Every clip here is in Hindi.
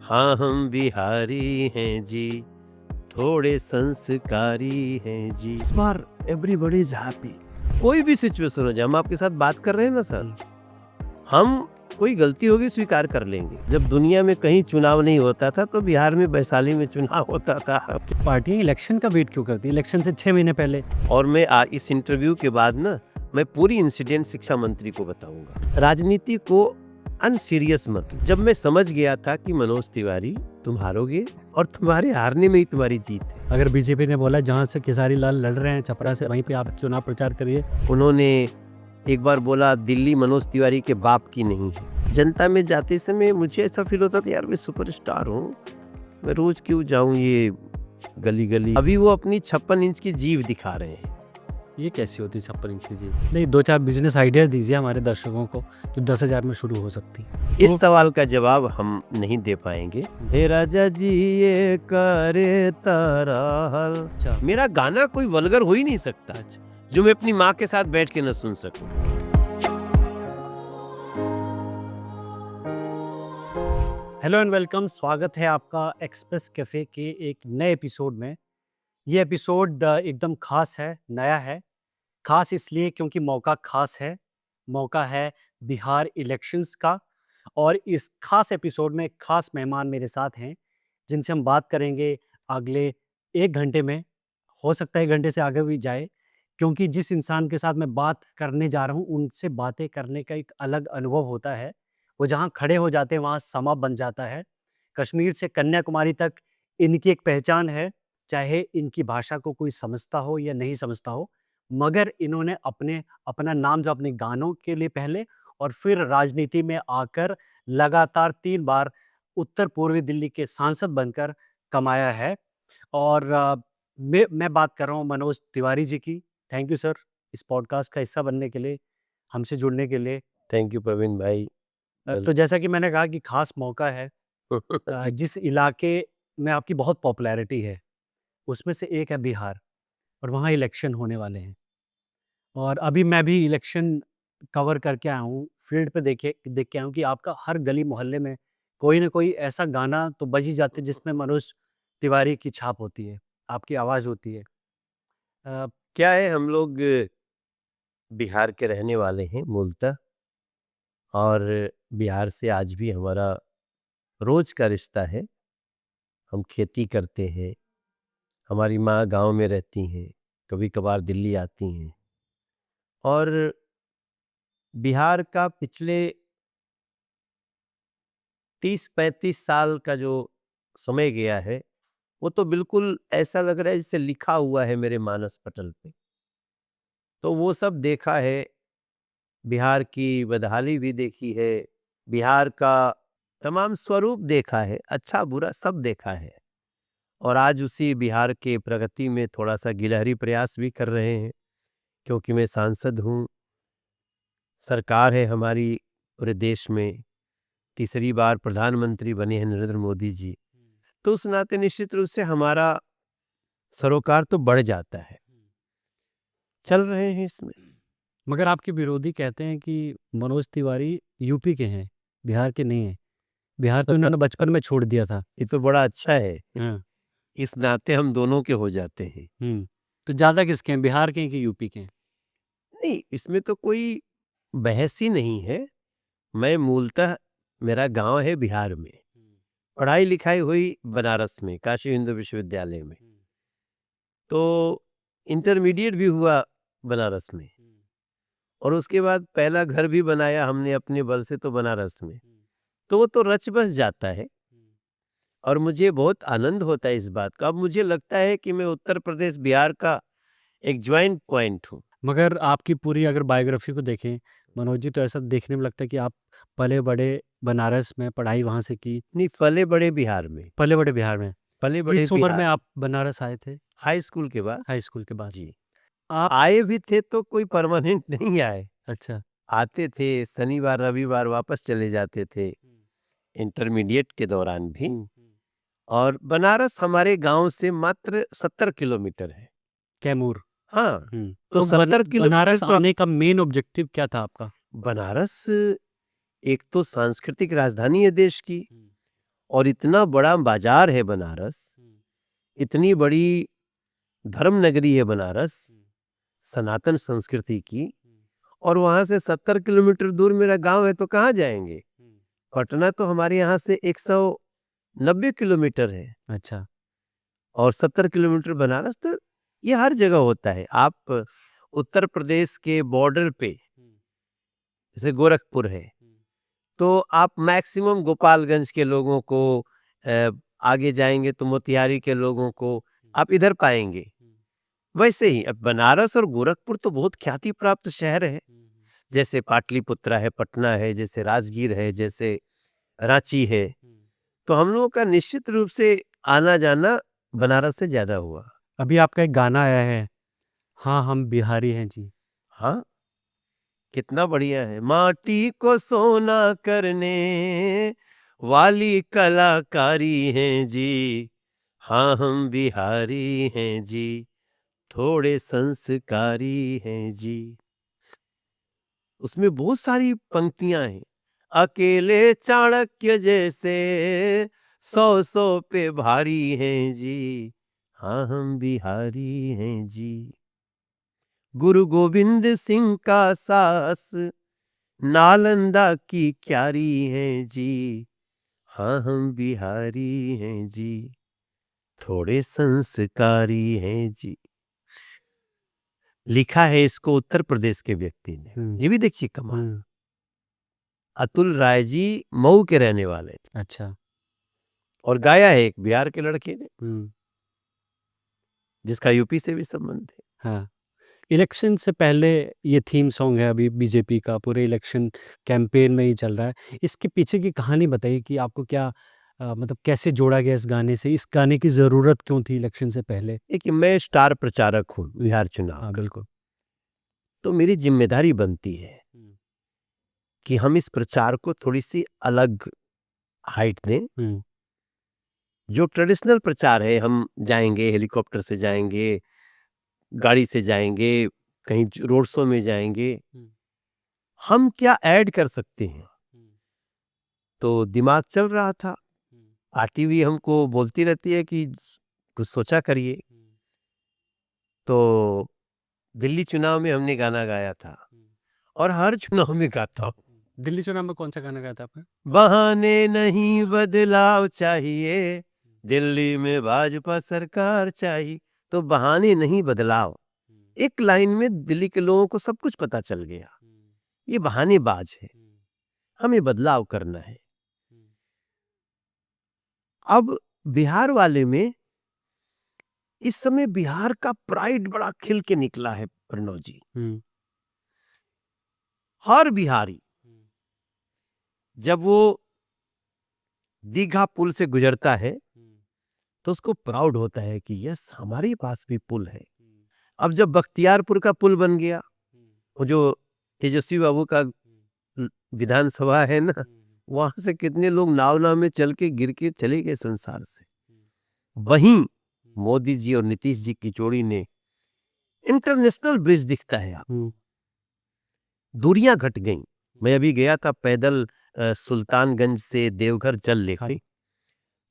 हाँ हम बिहारी हैं जी, थोड़े संस्कारी हैं जी। इस बार एवरीबॉडी इज हैप्पी। कोई भी सिचुएशन हो जाए, हम आपके साथ बात कर रहे हैं ना सर, हम कोई गलती होगी स्वीकार कर लेंगे। जब दुनिया में कहीं चुनाव नहीं होता था तो बिहार में वैशाली में चुनाव होता था। पार्टियां इलेक्शन का वेट क्यों करती है? इलेक्शन से 6 महीने पहले। और मैं इस इंटरव्यू के बाद ना मैं पूरी इंसिडेंट शिक्षा मंत्री को बताऊंगा। राजनीति को अनसीरियस मत लो। जब मैं समझ गया था कि मनोज तिवारी तुम हारोगे और तुम्हारे हारने में ही तुम्हारी जीत है। अगर बीजेपी ने बोला जहां से खेसारी लाल लड़ रहे हैं छपरा से, वहीं पे आप चुनाव प्रचार करिए। उन्होंने एक बार बोला दिल्ली मनोज तिवारी के बाप की नहीं है। जनता में जाते समय मुझे ऐसा फील होता था यार मैं सुपरस्टार हूँ, मैं रोज क्यों जाऊं ये गली गली। अभी वो अपनी 56 इंच की जीभ दिखा रहे हैं। ये कैसी होती है 56 इंच की जीप? नहीं, 2-4 बिजनेस आइडिया दीजिए हमारे दर्शकों को जो 10,000 में शुरू हो सकती। इस सवाल का जवाब हम नहीं दे पाएंगे। हे राजा जी ये करे तारा हल। अच्छा। मेरा गाना कोई वल्गर हो ही नहीं सकता जो मैं अपनी माँ के साथ बैठ के न सुन सकूं। हेलो एंड वेलकम, स्वागत है आपका एक्सप्रेस कैफे के एक नए एपिसोड में। ये एपिसोड एकदम खास है, नया है। खास इसलिए क्योंकि मौका खास है, मौका है बिहार इलेक्शंस का। और इस खास एपिसोड में खास मेहमान मेरे साथ हैं जिनसे हम बात करेंगे अगले 1 घंटे में। हो सकता है 1 घंटे से आगे भी जाए, क्योंकि जिस इंसान के साथ मैं बात करने जा रहा हूँ उनसे बातें करने का एक अलग अनुभव होता है। वो जहाँ खड़े हो जाते हैं वहाँ समा बन जाता है। कश्मीर से कन्याकुमारी तक इनकी एक पहचान है, चाहे इनकी भाषा को कोई समझता हो या नहीं समझता हो। मगर इन्होंने अपना नाम जो अपने गानों के लिए पहले और फिर राजनीति में आकर लगातार 3 बार उत्तर पूर्वी दिल्ली के सांसद बनकर कमाया है। और मैं बात कर रहा हूँ मनोज तिवारी जी की। थैंक यू सर, इस पॉडकास्ट का हिस्सा बनने के लिए, हमसे जुड़ने के लिए। थैंक यू प्रवीण भाई। तो जैसा कि मैंने कहा कि खास मौका है। जिस इलाके में आपकी बहुत पॉपुलैरिटी है उसमें से एक है बिहार, और वहाँ इलेक्शन होने वाले हैं। और अभी मैं भी इलेक्शन कवर करके आया हूँ, फील्ड पे देख के आया हूँ कि आपका हर गली मोहल्ले में कोई ना कोई ऐसा गाना तो बज ही जाते हैं जिसमें मनोज तिवारी की छाप होती है, आपकी आवाज़ होती है। अ, क्या है, हम लोग बिहार के रहने वाले हैं मूलतः, और बिहार से आज भी हमारा रोज का रिश्ता है। हम खेती करते हैं, हमारी माँ गांव में रहती हैं, कभी कभार दिल्ली आती हैं। और बिहार का पिछले 30-35 साल का जो समय गया है वो तो बिल्कुल ऐसा लग रहा है जैसे लिखा हुआ है मेरे मानस पटल पे। तो वो सब देखा है, बिहार की बदहाली भी देखी है, बिहार का तमाम स्वरूप देखा है, अच्छा बुरा सब देखा है। और आज उसी बिहार के प्रगति में थोड़ा सा गिलहरी प्रयास भी कर रहे हैं, क्योंकि मैं सांसद हूँ, सरकार है हमारी पूरे देश में, तीसरी बार प्रधानमंत्री बने हैं नरेंद्र मोदी जी। तो उस नाते निश्चित रूप से हमारा सरोकार तो बढ़ जाता है। चल रहे हैं इसमें। मगर आपके विरोधी कहते हैं कि मनोज तिवारी यूपी के हैं, बिहार के नहीं हैं। बिहार तो इन्होंने बचपन में छोड़ दिया था। ये तो बड़ा अच्छा है, हाँ। इस नाते हम दोनों के हो जाते हैं। तो ज़्यादा किसके हैं, बिहार के हैं कि यूपी के हैं? नहीं, इसमें तो कोई बहस ही नहीं है। मैं मूलतः, मेरा गांव है बिहार में, पढ़ाई लिखाई हुई बनारस में काशी हिंदू विश्वविद्यालय में, तो इंटरमीडिएट भी हुआ बनारस में। और उसके बाद पहला घर भी बनाया हमने अपने बल से तो बनारस में। तो वो तो रच बस जाता है, और मुझे बहुत आनंद होता है इस बात का। अब मुझे लगता है कि मैं उत्तर प्रदेश बिहार का एक ज्वाइंट पॉइंट हूँ। मगर आपकी पूरी अगर बायोग्राफी को देखें मनोज जी, तो ऐसा देखने में लगता है कि आप पले बड़े बनारस में, पढ़ाई वहाँ से की। नहीं, पले बड़े बिहार में। पले बड़े बिहार में। पले बड़े किस उम्र बिहार में आप बनारस आए थे? हाई स्कूल के बाद। हाई स्कूल के बाद। जी, आप। आए भी थे तो कोई परमानेंट नहीं आए। अच्छा। आते थे शनिवार रविवार, वापस चले जाते थे इंटरमीडिएट के दौरान भी। और बनारस हमारे गांव से मात्र 70 किलोमीटर है। कैमूर। हाँ, तो तो 70 किलोमीटर बनारस तो आने का मेन ऑब्जेक्टिव क्या था आपका? बनारस एक तो सांस्कृतिक राजधानी है देश की, और इतना बड़ा बाजार है बनारस, इतनी बड़ी धर्म नगरी है बनारस, सनातन संस्कृति की, और वहां से 70 किलोमीटर दूर मेरा गांव है, तो कहाँ जाएंगे? पटना तो हमारे यहाँ से 190 किलोमीटर है, अच्छा। और 70 किलोमीटर बनारस। तो ये हर जगह होता है। आप उत्तर प्रदेश के बॉर्डर पे, जैसे गोरखपुर है, तो आप मैक्सिमम गोपालगंज के लोगों को, आगे जाएंगे तो मोतिहारी के लोगों को आप इधर पाएंगे। वैसे ही अब बनारस और गोरखपुर तो बहुत ख्याति प्राप्त शहर है, जैसे पाटलिपुत्रा है, पटना है, जैसे राजगीर है, जैसे रांची है। तो हम लोगों का निश्चित रूप से आना जाना बनारस से ज्यादा हुआ। अभी आपका एक गाना आया है, हाँ हम बिहारी हैं जी। हाँ, कितना बढ़िया है। माटी को सोना करने वाली कलाकारी हैं जी, हाँ हम बिहारी हैं जी, थोड़े संस्कारी हैं जी। उसमें बहुत सारी पंक्तियां हैं। अकेले चाणक्य जैसे 100 पे भारी हैं जी, हाँ हम बिहारी हैं जी। गुरु गोविंद सिंह का सास नालंदा की क्यारी हैं जी, हाँ हम बिहारी हैं जी, थोड़े संस्कारी हैं जी। लिखा है इसको उत्तर प्रदेश के व्यक्ति ने। ये भी देखिए कमाल। अतुल राय जी मऊ के रहने वाले थे, अच्छा। और गाया है एक बिहार के लड़के ने, जिसका यूपी से भी संबंध है। हाँ, इलेक्शन से पहले ये थीम सॉन्ग है, अभी बीजेपी का पूरे इलेक्शन कैंपेन में ही चल रहा है। इसके पीछे की कहानी बताइए कि आपको क्या मतलब कैसे जोड़ा गया इस गाने से? इस गाने की ज़रूरत क्यों थी इलेक्शन से पहले? देखिए, मैं स्टार प्रचारक हूँ बिहार चुनाव हाँ, का, बिल्कुल। तो मेरी जिम्मेदारी बनती है कि हम इस प्रचार को थोड़ी सी अलग हाइट दें। जो ट्रेडिशनल प्रचार है, हम जाएंगे, हेलीकॉप्टर से जाएंगे, गाड़ी से जाएंगे, कहीं रोड शो में जाएंगे, हम क्या ऐड कर सकते हैं? तो दिमाग चल रहा था, आरती भी हमको बोलती रहती है कि कुछ सोचा करिए। तो दिल्ली चुनाव में हमने गाना गाया था, और हर चुनाव में गाता हूँ। दिल्ली चुनाव में कौन सा गाना गाया था आपने? बहाने नहीं बदलाव चाहिए, दिल्ली में भाजपा सरकार चाहिए। तो बहाने नहीं बदलाव, एक लाइन में दिल्ली के लोगों को सब कुछ पता चल गया। ये बहानेबाज है, हमें बदलाव करना है। अब बिहार वाले में इस समय बिहार का प्राइड बड़ा खिल के निकला है प्रणव जी। हर बिहारी जब वो दीघा पुल से गुजरता है तो उसको प्राउड होता है कि यस, हमारे पास भी पुल है। अब जब बख्तियारपुर का पुल बन गया, वो जो तेजस्वी बाबू का विधानसभा है ना, वहां से कितने लोग नाव में चल के गिर के चले गए संसार से। वहीं मोदी जी और नीतीश जी की जोड़ी ने इंटरनेशनल ब्रिज दिखता है, आप दूरियां घट गई। मैं अभी गया था पैदल सुल्तानगंज से देवघर जल लेकर,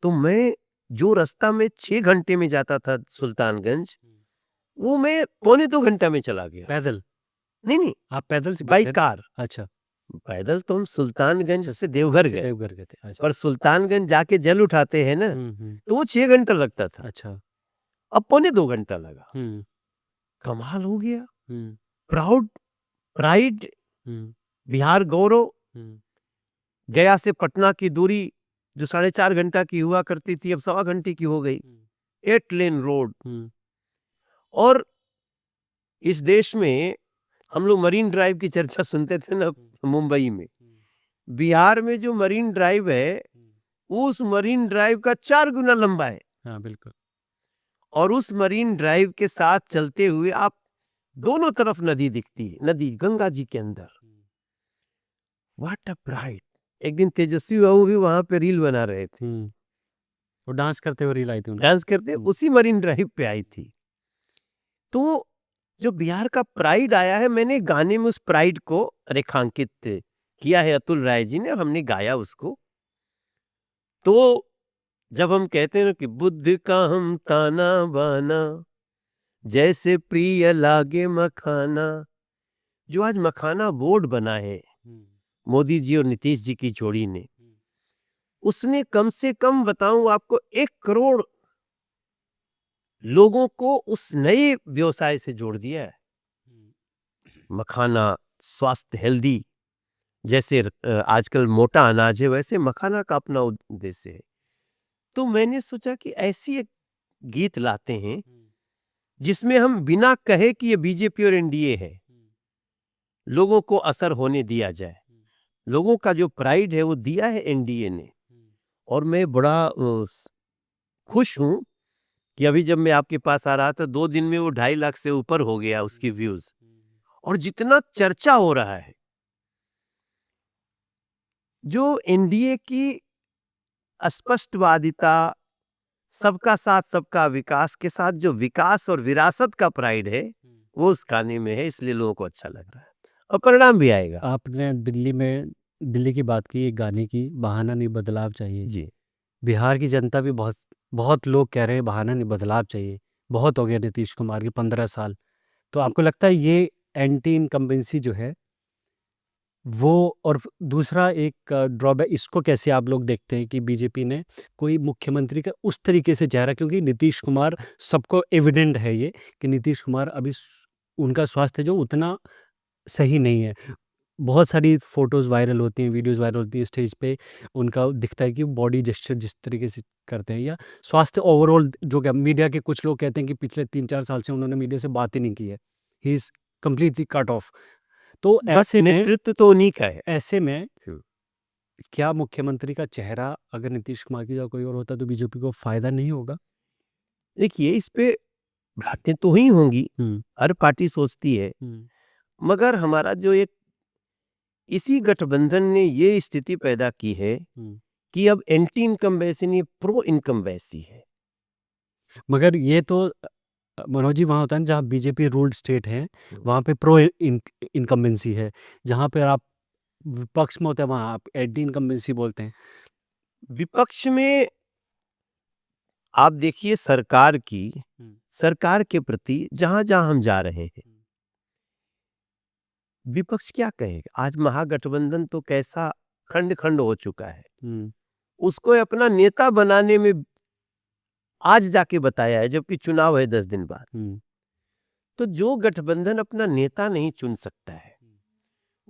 तो मैं जो रास्ता में 6 घंटे में जाता था सुल्तानगंज, वो मैं 1.25 घंटा में चला गया। पैदल? नहीं, आप पैदल से बाई गए थे? कार। अच्छा। पैदल तो हम सुल्तानगंज से देवघर गए, देवघर गए थे। अच्छा। पर सुल्तानगंज जाके जल उठाते हैं ना, तो वो 6 घंटा लगता था। अच्छा। अब 1.25 घंटा लगा। कमाल हो गया। प्राउड, प्राइड, बिहार गौरव। गया से पटना की दूरी जो 4.5 घंटा की हुआ करती थी, अब 1.25 घंटे की हो गई। 8 लेन रोड। और इस देश में हम लोग मरीन ड्राइव की चर्चा सुनते थे ना मुंबई में, बिहार में जो मरीन ड्राइव है, उस मरीन ड्राइव का 4 गुना लंबा है। हाँ, बिल्कुल। और उस मरीन ड्राइव के साथ चलते हुए आप दोनों तरफ नदी दिखती है, नदी गंगा जी के अंदर। What a pride. एक दिन तेजस्वी बाबू भी वहां पे रील बना रहे थे, वो डांस करते हुए रील आई थी उनकी। डांस करते, उसी मरीन ड्राइव पे आई थी। तो जो बिहार का प्राइड आया है, मैंने गाने में उस प्राइड को रेखांकित किया है अतुल राय जी ने, और हमने गाया उसको। तो जब हम कहते हैं ना कि बुद्ध का हम ताना बाना, जैसे प्रिय लागे मखाना, जो आज मखाना बोर्ड बना है मोदी जी और नीतीश जी की जोड़ी ने, उसने कम से कम बताऊं आपको 1 करोड़ लोगों को उस नए व्यवसाय से जोड़ दिया है। मखाना स्वास्थ्य हेल्दी, जैसे आजकल मोटा अनाज है वैसे मखाना का अपना उद्देश्य है। तो मैंने सोचा कि ऐसी एक गीत लाते हैं जिसमें हम बिना कहे कि ये बीजेपी और एनडीए है, लोगों को असर होने दिया जाए। लोगों का जो प्राइड है वो दिया है एनडीए ने, और मैं बड़ा खुश हूं कि अभी जब मैं आपके पास आ रहा था 2 दिन में वो 2.5 लाख से ऊपर हो गया उसकी व्यूज, और जितना चर्चा हो रहा है जो एनडीए की स्पष्टवादिता, सबका साथ सबका विकास के साथ जो विकास और विरासत का प्राइड है वो उस गाने में है, इसलिए लोगों को अच्छा लग रहा है और परिणाम भी आएगा। आपने दिल्ली की बात की, एक गाने की, बहाना नहीं बदलाव चाहिए। जी बिहार की जनता भी बहुत बहुत लोग कह रहे हैं बहाना नहीं बदलाव चाहिए, बहुत हो गया नीतीश कुमार के 15 साल। तो आपको लगता है ये एंटी इनकम्बेंसी जो है वो, और दूसरा एक ड्रॉबैक, इसको कैसे आप लोग देखते हैं कि बीजेपी ने कोई मुख्यमंत्री का उस तरीके से चेहरा, क्योंकि नीतीश कुमार, सबको एविडेंट है ये कि नीतीश कुमार अभी उनका स्वास्थ्य जो उतना सही नहीं है। बहुत सारी फोटोज़ वायरल होती हैं, वीडियोज़ वायरल होती हैं, स्टेज पे उनका दिखता है कि बॉडी जेस्चर जिस तरीके से करते हैं, या स्वास्थ्य ओवरऑल, जो क्या मीडिया के कुछ लोग कहते हैं कि पिछले 3-4 साल से उन्होंने मीडिया से बात ही नहीं की है, he is completely cut off. तो बस नेतृत्व तो उन्हीं का है। ऐसे में क्या मुख्यमंत्री का चेहरा अगर नीतीश कुमार की जगह कोई और होता तो बीजेपी को फायदा नहीं होगा? देखिए इस पे बातें तो ही होंगी, हुँ, हर पार्टी सोचती है, हुँ, मगर हमारा जो एक इसी गठबंधन ने ये स्थिति पैदा की है हुँ। कि अब एंटी इनकम्बेंसी नहीं प्रो इनकम्बेंसी है। मगर ये तो मनोज जी, वहाँ होता है ना जहाँ बीजेपी रूल्ड स्टेट है, वहाँ पे प्रो इनकम्बेंसी है। जहाँ पे आप विपक्ष में होते हैं वहाँ आप एंटी इनकम्बेंसी बोलते हैं। विपक्ष में आप देखिए सरकार के प्रति जहां-जहां हम जा रहे हैं, विपक्ष क्या कहेगा? आज महागठबंधन तो कैसा खंड-खंड हो चुका है। हुँ, उसको अपना नेता बनाने में आज जाके बताया है, जबकि चुनाव है 10 दिन बाद। हुँ, तो जो गठबंधन अपना नेता नहीं चुन सकता है,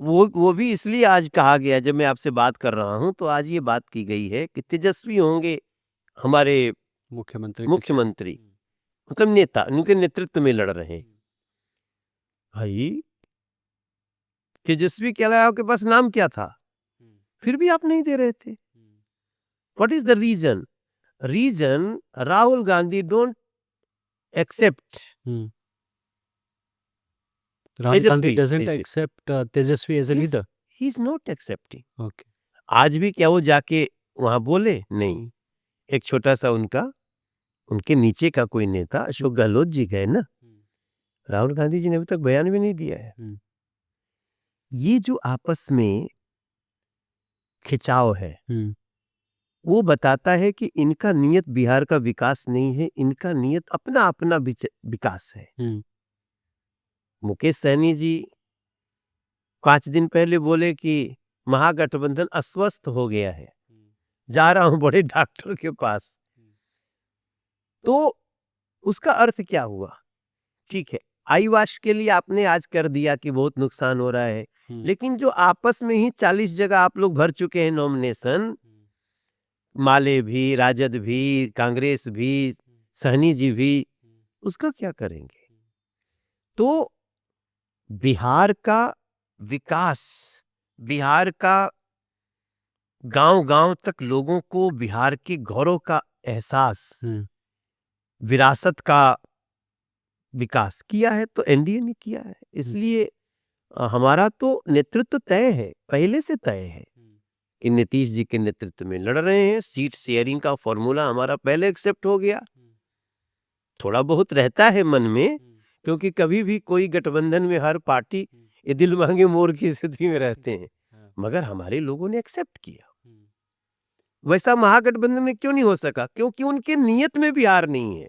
वो भी इसलिए आज कहा गया, जब मैं आपसे बात कर रहा हूं तो आज ये बात की गई है कि तेजस्वी होंगे हमारे मुख्यमंत्री के चेहरे। मुख्यमंत्री, मतलब नेता उनके नेतृत्व में लड़ रहे हैं। भाई तेजस्वी कहलाया के पास नाम क्या था, फिर भी आप नहीं दे रहे थे। What is the reason? Reason Rahul Gandhi don't accept हुँ, Rahul Gandhi Tejashwi. Doesn't accept Tejashwi as a yes, leader. He is not accepting. Okay. आज भी क्या वो जाके वहां बोले? नहीं। एक छोटा सा उनके नीचे का कोई नेता अशोक गहलोत जी गए ना, राहुल गांधी जी ने अभी तक बयान भी नहीं दिया है। हुँ, ये जो आपस में खिंचाव है हुँ, वो बताता है कि इनका नियत बिहार का विकास नहीं है, इनका नियत अपना अपना विकास है। हुँ, मुकेश सहनी जी 5 दिन पहले बोले कि महागठबंधन अस्वस्थ हो गया है, जा रहा हूं बड़े डॉक्टर के पास। तो उसका अर्थ क्या हुआ? ठीक है, आई वॉश के लिए आपने आज कर दिया कि बहुत नुकसान हो रहा है, हुँ, लेकिन जो आपस में ही 40 जगह आप लोग भर चुके हैं नॉमिनेशन, माले भी, राजद भी, कांग्रेस भी, सहनी जी भी, उसका क्या करेंगे? तो बिहार का विकास, बिहार का गांव-गांव तक लोगों को बिहार के गौरव का एहसास, हुँ, विरासत का विकास किया है तो एनडीए ने किया है। हुँ, इसलिए हमारा तो नेतृत्व तय है, पहले से तय है कि नीतीश जी के नेतृत्व में लड़ रहे हैं। सीट शेयरिंग का फॉर्मूला हमारा पहले एक्सेप्ट हो गया। थोड़ा बहुत रहता है मन में, क्योंकि कभी भी कोई गठबंधन में हर पार्टी ये दिल मांगे मोर की स्थिति में रहते हैं, हाँ, मगर हमारे लोगों ने एक्सेप्ट किया। वैसा महागठबंधन में क्यों नहीं हो सका? क्योंकि उनके नियत में भी हार नहीं है।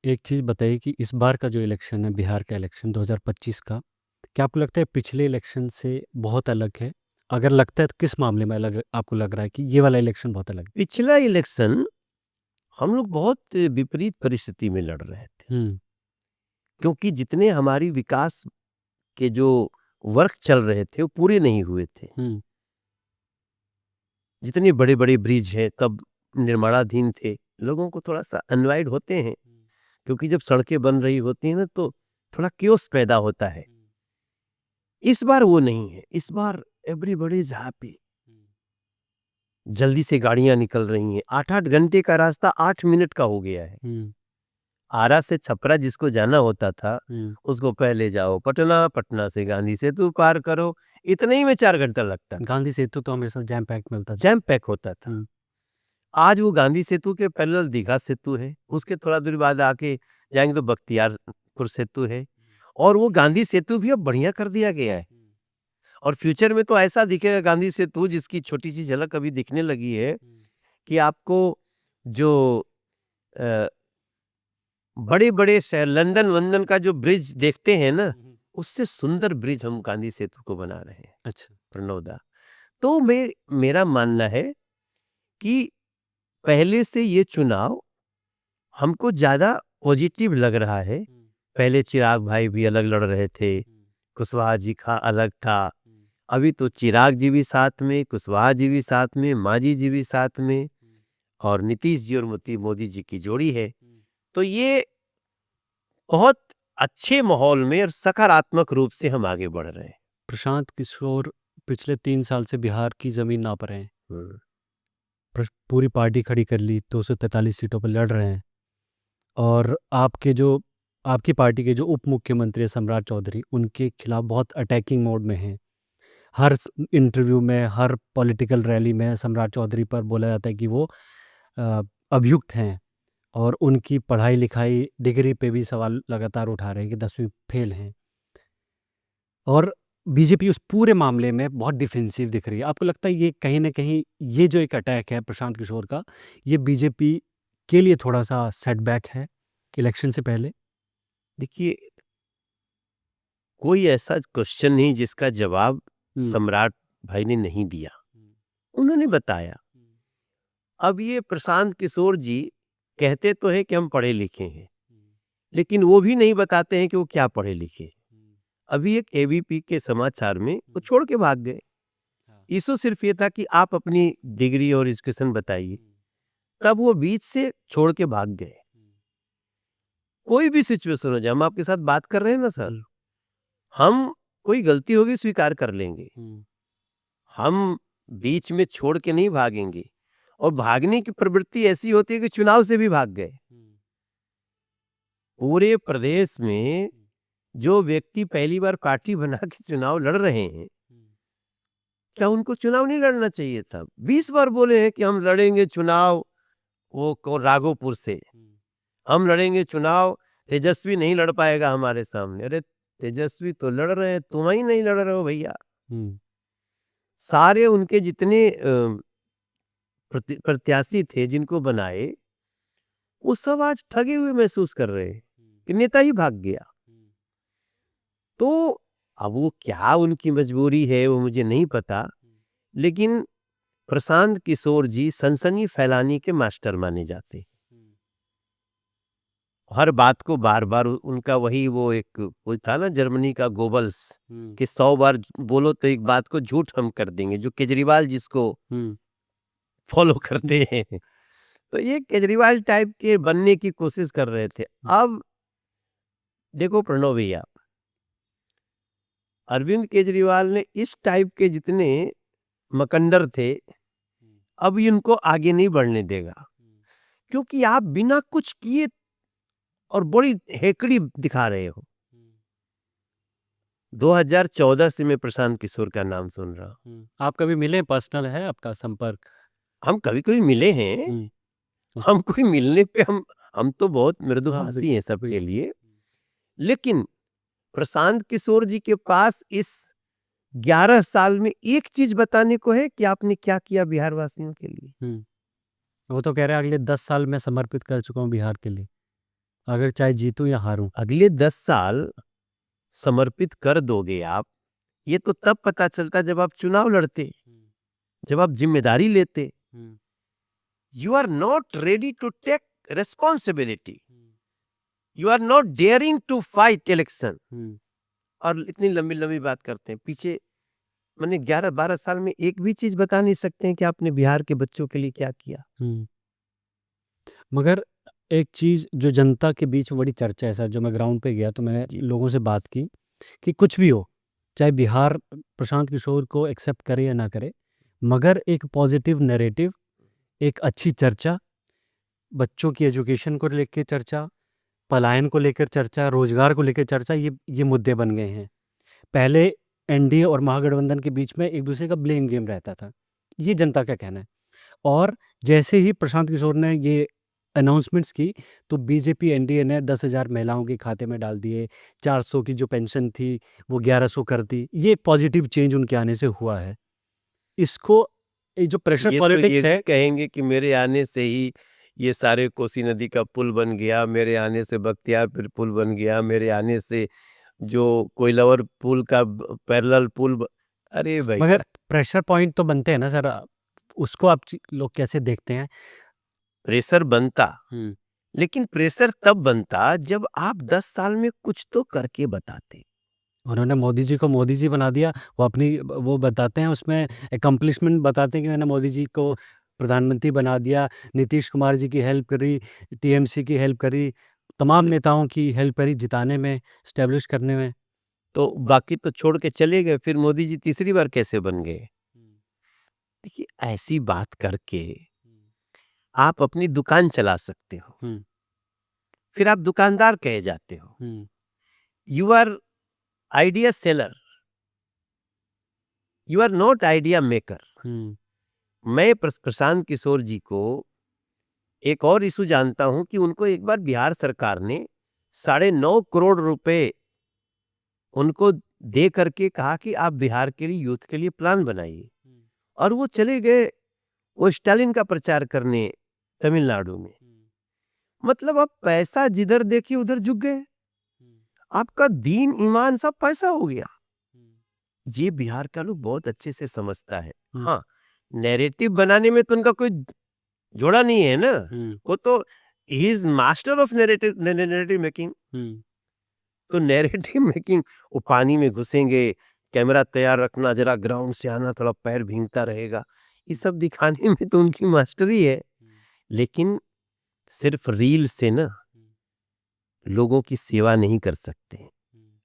एक चीज़ बताइए कि इस बार का जो इलेक्शन है, बिहार का इलेक्शन 2025 का, क्या आपको लगता है पिछले इलेक्शन से बहुत अलग है? अगर लगता है तो किस मामले में अलग आपको लग रहा है कि ये वाला इलेक्शन बहुत अलग है? पिछला इलेक्शन हम लोग बहुत विपरीत परिस्थिति में लड़ रहे थे, क्योंकि जितने हमारी विकास के जो वर्क चल रहे थे वो पूरे नहीं हुए थे। जितने बड़े बड़े ब्रिज हैं तब निर्माणाधीन थे, लोगों को थोड़ा सा अनवाइड होते हैं, क्योंकि जब सड़कें बन रही होती हैं ना तो थोड़ा क्योस पैदा होता है। इस बार वो नहीं है। इस बार एवरीबॉडी इज हैप्पी, जल्दी से गाड़ियां निकल रही हैं। 8-8 घंटे का रास्ता 8 मिनट का हो गया है। आरा से छपरा जिसको जाना होता था उसको पहले जाओ पटना, पटना से गांधी सेतु पार करो, इतने ही में 4 घंटा लगता था। गांधी सेतु तो हमेशा जैम पैक मिलता था। जैम पैक होता था। आज वो गांधी सेतु के पैरेलल दीघा सेतु है, उसके थोड़ा दूर बाद आके जाएंगे तो बख्तियारपुर सेतु है, और वो गांधी सेतु भी अब बढ़िया कर दिया गया है। और फ्यूचर में तो ऐसा दिखेगा गांधी सेतु, जिसकी छोटी सी झलक अभी दिखने लगी है, कि आपको जो बड़े बड़े शहर लंदन वंदन का जो ब्रिज देखते हैं ना, उससे सुंदर ब्रिज हम गांधी सेतु को बना रहे हैं। अच्छा। प्रणोदा। तो मेरा मानना है कि पहले से ये चुनाव हमको ज्यादा पॉजिटिव लग रहा है। पहले चिराग भाई भी अलग लड़ रहे थे, कुशवाहा जी का अलग था, अभी तो चिराग जी भी साथ में, कुशवाहा जी भी साथ में, मांझी जी भी साथ में, और नीतीश जी और मोदी जी की जोड़ी है। तो ये बहुत अच्छे माहौल में और सकारात्मक रूप से हम आगे बढ़ रहे हैं। प्रशांत किशोर पिछले 3 साल से बिहार की ज़मीन नाप रहे हैं। पूरी पार्टी खड़ी कर ली, 243 सीटों पर लड़ रहे हैं, और आपकी पार्टी के जो उप मुख्यमंत्री है सम्राट चौधरी, उनके खिलाफ बहुत अटैकिंग मोड में हैं। हर इंटरव्यू में, हर पॉलिटिकल रैली में सम्राट चौधरी पर बोला जाता है कि वो अभियुक्त हैं, और उनकी पढ़ाई लिखाई डिग्री पे भी सवाल लगातार उठा रहे हैं कि 10वीं फेल हैं, और बीजेपी उस पूरे मामले में बहुत डिफेंसिव दिख रही है। आपको लगता है ये कहीं ना कहीं ये जो एक अटैक है प्रशांत किशोर का, ये बीजेपी के लिए थोड़ा सा सेटबैक है इलेक्शन से पहले? देखिए, कोई ऐसा क्वेश्चन नहीं जिसका जवाब सम्राट भाई ने नहीं दिया, उन्होंने बताया। अब ये प्रशांत किशोर जी कहते तो है कि हम पढ़े लिखे हैं, लेकिन वो भी नहीं बताते हैं कि वो क्या पढ़े लिखे। अभी एक एबीपी के समाचार में वो छोड़ के भाग गए। इशू सिर्फ ये था कि आप अपनी डिग्री और एजुकेशन बताइए, तब वो बीच से छोड़ के भाग गए। कोई भी सिचुएशन हो जाए, हम आपके साथ बात कर रहे हैं ना सर, हम कोई गलती होगी स्वीकार कर लेंगे, हम बीच में छोड़ के नहीं भागेंगे। और भागने की प्रवृत्ति ऐसी होती है कि चुनाव से भी भाग गए। पूरे प्रदेश में जो व्यक्ति पहली बार पार्टी बना के चुनाव लड़ रहे हैं, क्या उनको चुनाव नहीं लड़ना चाहिए था? 20 बार बोले हैं कि हम लड़ेंगे चुनाव, वो राघोपुर से हम लड़ेंगे चुनाव, तेजस्वी नहीं लड़ पाएगा हमारे सामने। अरे तेजस्वी तो लड़ रहे हैं, तुम ही नहीं लड़ रहे हो भैया। सारे उनके जितने प्रत्याशी थे जिनको बनाए, वो सब आज ठगे हुए महसूस कर रहे हैं कि नेता ही भाग गया। तो अब वो क्या उनकी मजबूरी है वो मुझे नहीं पता, लेकिन प्रशांत किशोर जी सनसनी फैलाने के मास्टर माने जाते। हर बात को बार बार उनका वही वो था ना जर्मनी का गोबल्स, कि 100 बार बोलो तो एक बात को झूठ हम कर देंगे, जो केजरीवाल जिसको फॉलो करते हैं। तो ये केजरीवाल टाइप के बनने की कोशिश कर रहे थे। अब देखो प्रणव भैया, अरविंद केजरीवाल ने इस टाइप के जितने मकंडर थे, अब इनको आगे नहीं बढ़ने देगा, क्योंकि आप बिना कुछ किए और बड़ी हेकड़ी दिखा रहे हो। 2014 से मैं प्रशांत किशोर का नाम सुन रहा हूँ। आप कभी मिले? पर्सनल है आपका संपर्क? हम कभी कभी मिले हैं, हम कोई मिलने पे हम तो बहुत मृदुभाषी हैं सबके लिए, लेकिन प्रशांत किशोर जी के पास इस 11 साल में एक चीज बताने को है कि आपने क्या किया बिहार वासियों के लिए। वो तो कह रहे हैं अगले 10 साल मैं समर्पित कर चुका हूँ बिहार के लिए, अगर चाहे जीतूं या हारूं। अगले 10 साल समर्पित कर दोगे आप, ये तो तब पता चलता जब आप चुनाव लड़ते, जब आप जिम्मेदारी लेते। You are not ready to take responsibility, you are not daring to fight election. और इतनी लंबी लंबी बात करते हैं पीछे, मैंने 11-12 साल में एक भी चीज बता नहीं सकते हैं कि आपने बिहार के बच्चों के लिए क्या किया। मगर एक चीज़ जो जनता के बीच में बड़ी चर्चा है सर, जो मैं ग्राउंड पे गया तो मैंने जी। लोगों से बात की कि कुछ भी हो, चाहे बिहार प्रशांत किशोर को एक्सेप्ट करे या ना करे, मगर एक पॉजिटिव नैरेटिव, एक अच्छी चर्चा, बच्चों की एजुकेशन को लेकर चर्चा, पलायन को लेकर चर्चा, रोजगार को लेकर चर्चा, ये मुद्दे बन गए हैं। पहले एनडीए और महागठबंधन के बीच में एक दूसरे का ब्लेम गेम रहता था, ये जनता का कहना है। और जैसे ही प्रशांत किशोर ने ये अनाउंसमेंट्स की तो बीजेपी एनडीए ने 10,000 महिलाओं के खाते में डाल दिए, 400 की जो पेंशन थी वो 1100 कर दी। ये एक पॉजिटिव चेंज उनके आने से हुआ है। इसको ये जो प्रेशर ये तो ये पॉलिटिक्स है, कहेंगे कि मेरे आने से ही ये सारे कोसी नदी का पुल बन गया, मेरे आने से बख्तियारपुर पुल बन गया, मेरे आने से जो कोइलवर पुल का पैरेलल पुल अरे भैया, मगर प्रेशर पॉइंट तो बनते हैं ना सर, उसको आप लोग कैसे देखते हैं? प्रेशर बनता, लेकिन प्रेशर तब बनता जब आप 10 साल में कुछ तो करके बताते। उन्होंने मोदी जी को मोदी जी बना दिया। वो अपनी वो बताते हैं, उसमें अकम्प्लिशमेंट बताते हैं कि मैंने मोदी जी को प्रधानमंत्री बना दिया, नीतीश कुमार जी की हेल्प करी, टीएमसी की हेल्प करी, तमाम नेताओं की हेल्प करी जिताने में, एस्टेब्लिश करने में। तो बाकी तो छोड़ के चले गए, फिर मोदी जी तीसरी बार कैसे बन गए? देखिए, ऐसी बात करके आप अपनी दुकान चला सकते हो, फिर आप दुकानदार कहे जाते हो। You are idea seller, you are not idea maker. मैं प्रशांत किशोर जी को एक और इशू जानता हूं कि उनको एक बार बिहार सरकार ने 9.5 करोड़ रुपए उनको दे करके कहा कि आप बिहार के लिए यूथ के लिए प्लान बनाइए, और वो चले गए वो स्टालिन का प्रचार करने तमिलनाडु में। मतलब आप पैसा जिधर देखिए उधर झुक गए, आपका दीन ईमान सब पैसा हो गया। ये बिहार का लोग बहुत अच्छे से समझता है। हाँ, नैरेटिव बनाने में तो उनका कोई जोड़ा नहीं है ना, वो तो he is master of narrative making. तो नैरेटिव मेकिंग, वो पानी में घुसेंगे, कैमरा तैयार रखना, जरा ग्राउंड से आना, थोड़ा पैर भींगता रहेगा, ये सब दिखाने में तो उनकी मास्टरी है। लेकिन सिर्फ रील से ना लोगों की सेवा नहीं कर सकते।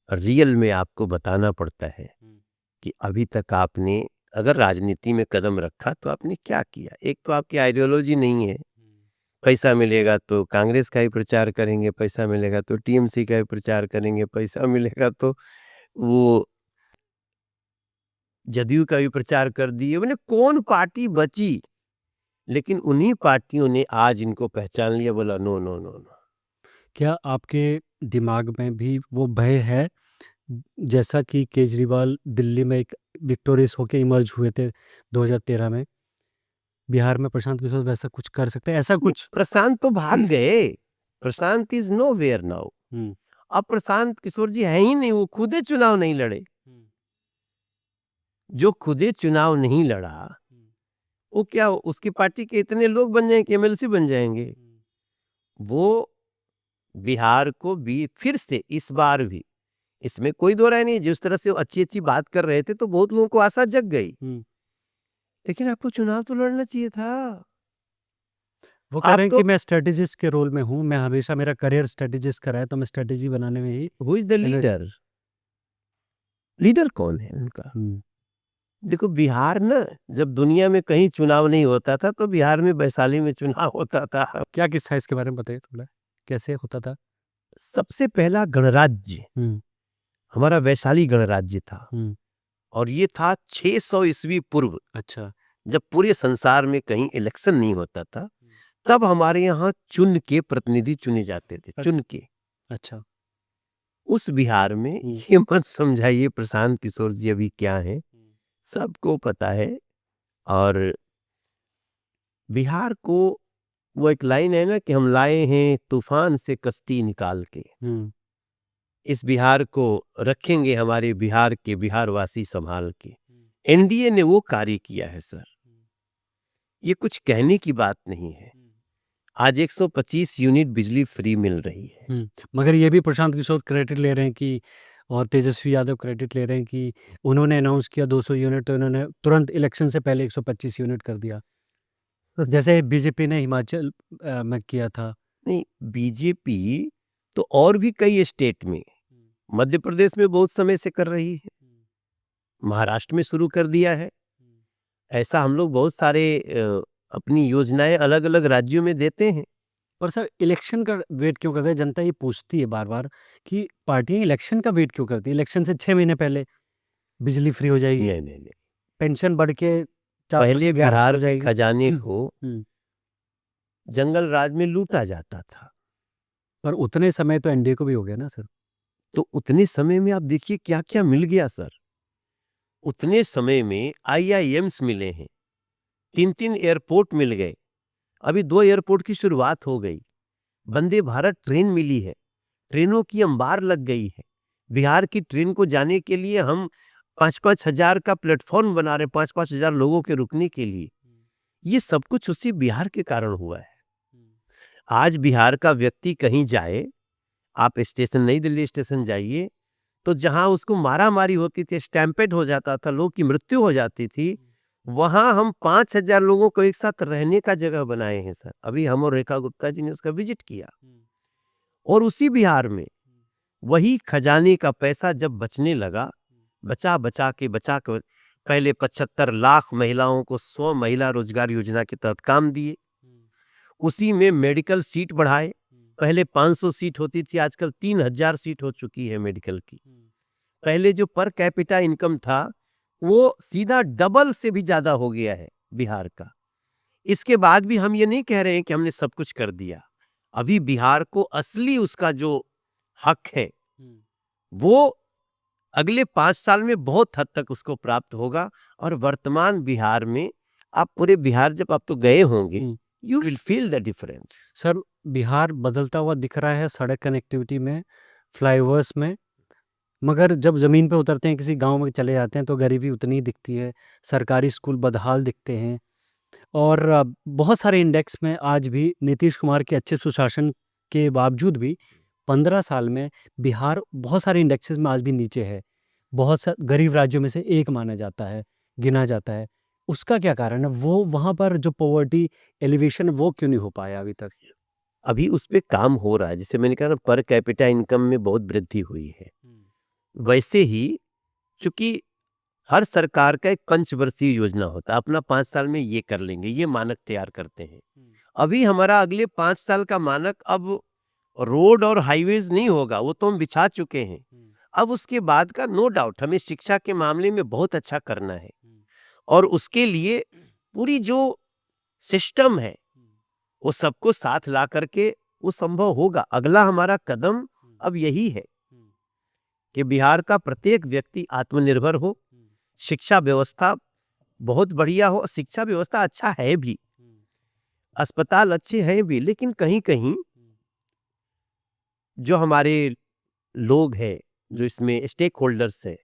रियल में आपको बताना पड़ता है कि अभी तक आपने अगर राजनीति में कदम रखा तो आपने क्या किया। एक तो आपकी आइडियोलॉजी नहीं है, पैसा मिलेगा तो कांग्रेस का ही प्रचार करेंगे, पैसा मिलेगा तो टीएमसी का ही प्रचार करेंगे, पैसा मिलेगा तो वो जदयू का भी प्रचार कर दिए। मैंने कौन पार्टी बची? लेकिन उन्हीं पार्टियों ने आज इनको पहचान लिया, बोला नो नो नो नो। क्या आपके दिमाग में भी वो भय है, जैसा कि केजरीवाल दिल्ली में एक विक्टोरियस होके इमर्ज हुए थे 2013 में, बिहार में प्रशांत किशोर वैसा कुछ कर सकते हैं, ऐसा कुछ? प्रशांत तो भाग गए, प्रशांत इज नो वेयर नाउ। अब प्रशांत किशोर जी है ही नहीं, वो खुदे चुनाव नहीं लड़े। जो खुदे चुनाव नहीं लड़ा वो क्या उसकी पार्टी के इतने लोग बन जाएंगे, एमएलसी बन जाएंगे? वो बिहार को भी फिर से इस बार भी, इसमें कोई दो राय नहीं, जिस तरह से वो अच्छी अच्छी बात कर रहे थे तो बहुत लोगों को आशा जग गई। लेकिन आपको चुनाव तो लड़ना चाहिए था। वो कह आप रहे हैं तो कि मैं स्ट्रेटेजिस्ट के रोल में हूँ, मैं हमेशा, मेरा करियर स्ट्रेटेजिस्ट का रहा है, तो मैं स्ट्रेटेजी बनाने में he who is the leader? Leader कौन है उनका? देखो, बिहार ना जब दुनिया में कहीं चुनाव नहीं होता था तो बिहार में वैशाली में चुनाव होता था। क्या किस्सा है इसके बारे में बताइए थोड़ा, कैसे होता था? सबसे पहला गणराज्य हमारा वैशाली गणराज्य था, और ये था 600 ईस्वी पूर्व। अच्छा। जब पूरे संसार में कहीं इलेक्शन नहीं होता था तब हमारे यहाँ चुन के प्रतिनिधि चुने जाते थे, चुन के। अच्छा। उस बिहार में ये मत समझाइए प्रशांत किशोर जी अभी क्या हैं, सबको पता है। और बिहार को वो एक लाइन है ना कि हम लाए हैं तूफान से कश्ती निकाल के, हम्म, इस बिहार को रखेंगे हमारे बिहार के बिहारवासी संभाल के। एनडीए ने वो कार्य किया है सर, ये कुछ कहने की बात नहीं है। आज 125 यूनिट बिजली फ्री मिल रही है। मगर ये भी प्रशांत किशोर क्रेडिट ले रहे हैं कि, और तेजस्वी यादव क्रेडिट ले रहे हैं कि उन्होंने अनाउंस किया 200 यूनिट, तो इन्होंने तुरंत इलेक्शन से पहले 125 यूनिट कर दिया, जैसे बीजेपी ने हिमाचल में किया था। नहीं, बीजेपी तो और भी कई स्टेट में, मध्य प्रदेश में बहुत समय से कर रही है, महाराष्ट्र में शुरू कर दिया है। ऐसा हम लोग बहुत सारे अपनी योजनाएं अलग अलग राज्यों में देते हैं। पर सर इलेक्शन का वेट क्यों करते हैं? जनता ये पूछती है बार बार कि पार्टियां इलेक्शन का वेट क्यों करती है? इलेक्शन से 6 महीने पहले बिजली फ्री हो जाएगी, नहीं नहीं नहीं, पेंशन बढ़ के 400 पहले से 1100 बिहार हो के जाएगी। खजाने को हम्म, जंगल राज में लूटा जाता था, पर उतने समय तो एनडीए को भी हो गया ना सर। तो उतने समय में आप देखिए क्या क्या मिल गया सर। उतने समय में आईआईएम्स मिले हैं, 3-3 एयरपोर्ट मिल गए, अभी 2 एयरपोर्ट की शुरुआत हो गई, वंदे भारत ट्रेन मिली है, ट्रेनों की अंबार लग गई है। बिहार की ट्रेन को जाने के लिए हम 5-5 हजार का प्लेटफॉर्म बना रहे, 5-5 हजार लोगों के रुकने के लिए। ये सब कुछ उसी बिहार के कारण हुआ है। आज बिहार का व्यक्ति कहीं जाए, आप स्टेशन नई दिल्ली स्टेशन जाइए, तो जहां उसको मारा मारी होती थी, स्टैम्पेड हो जाता था, लोग की मृत्यु हो जाती थी, वहां हम 5,000 लोगों को एक साथ रहने का जगह बनाए हैं सर। अभी हम और रेखा गुप्ता जी ने उसका विजिट किया। और उसी बिहार में वही खजाने का पैसा जब बचने लगा, बचा के पहले 75 लाख महिलाओं को 100 महिला रोजगार योजना के तहत काम दिए, उसी में मेडिकल सीट बढ़ाए, पहले 500 सीट होती थी, आजकल 3,000 सीट हो चुकी है मेडिकल की। पहले जो पर कैपिटा इनकम था वो सीधा डबल से भी ज्यादा हो गया है बिहार का। इसके बाद भी हम ये नहीं कह रहे हैं कि हमने सब कुछ कर दिया, अभी बिहार को असली उसका जो हक है वो अगले 5 साल में बहुत हद तक उसको प्राप्त होगा। और वर्तमान बिहार में आप पूरे बिहार जब आप तो गए होंगे, you will feel the difference. Sir Bihar बदलता हुआ दिख रहा है सड़क कनेक्टिविटी में, फ्लाईओवर्स में, मगर जब ज़मीन पे उतरते हैं, किसी गांव में चले जाते हैं, तो गरीबी उतनी ही दिखती है, सरकारी स्कूल बदहाल दिखते हैं। और बहुत सारे इंडेक्स में आज भी नीतीश कुमार के अच्छे सुशासन के बावजूद भी 15 साल में बिहार बहुत सारे इंडेक्सेस में आज भी नीचे है, बहुत सा गरीब राज्यों में से एक माना जाता है, गिना जाता है। उसका क्या कारण है? वो वहाँ पर जो पॉवर्टी एलिवेशन वो क्यों नहीं हो पाया अभी तक? अभी उस पे काम हो रहा है, जैसे मैंने कहा ना, पर कैपिटा इनकम में बहुत वृद्धि हुई है। वैसे ही चूंकि हर सरकार का एक पंचवर्षीय योजना होता है, अपना 5 साल में ये कर लेंगे, ये मानक तैयार करते हैं। अभी हमारा अगले 5 साल का मानक अब रोड और हाईवेज नहीं होगा, वो तो हम बिछा चुके हैं। अब उसके बाद का नो डाउट हमें शिक्षा के मामले में बहुत अच्छा करना है, और उसके लिए पूरी जो सिस्टम है वो सबको साथ ला करके वो संभव होगा। अगला हमारा कदम अब यही है कि बिहार का प्रत्येक व्यक्ति आत्मनिर्भर हो, शिक्षा व्यवस्था बहुत बढ़िया हो। शिक्षा व्यवस्था अच्छा है भी, अस्पताल अच्छे हैं भी, लेकिन कहीं कहीं जो हमारे लोग हैं, जो इसमें स्टेक होल्डर्स हैं,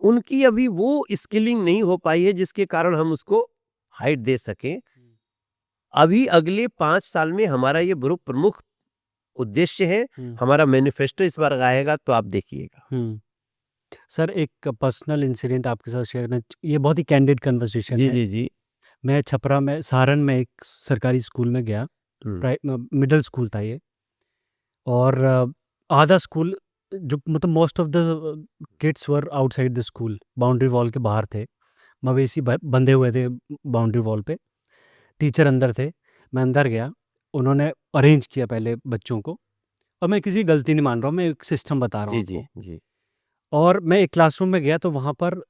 उनकी अभी वो स्किलिंग नहीं हो पाई है जिसके कारण हम उसको हाइट दे सकें। अभी अगले 5 साल में हमारा ये प्रमुख उद्देश्य है। हमारा मैनिफेस्टो इस बार आएगा तो आप देखिएगा। सर एक पर्सनल इंसिडेंट आपके साथ शेयर करना, ये बहुत ही कैंडिड कन्वर्सेशन जी है। जी जी। मैं छपरा में, सारण में एक सरकारी स्कूल में गया, मिडिल स्कूल था ये, और आधा स्कूल, जो मतलब most of the kids were outside the school, boundary wall के बाहर थे, मवेशी बंधे हुए थे बाउंड्री वॉल पे, टीचर अंदर थे। मैं अंदर गया, उन्होंने अरेंज किया पहले बच्चों को, और मैं किसी गलती नहीं मान रहा हूँ, मैं एक सिस्टम बता रहा हूँ जी जी आपको। जी। और मैं एक क्लासरूम में गया तो वहाँ पर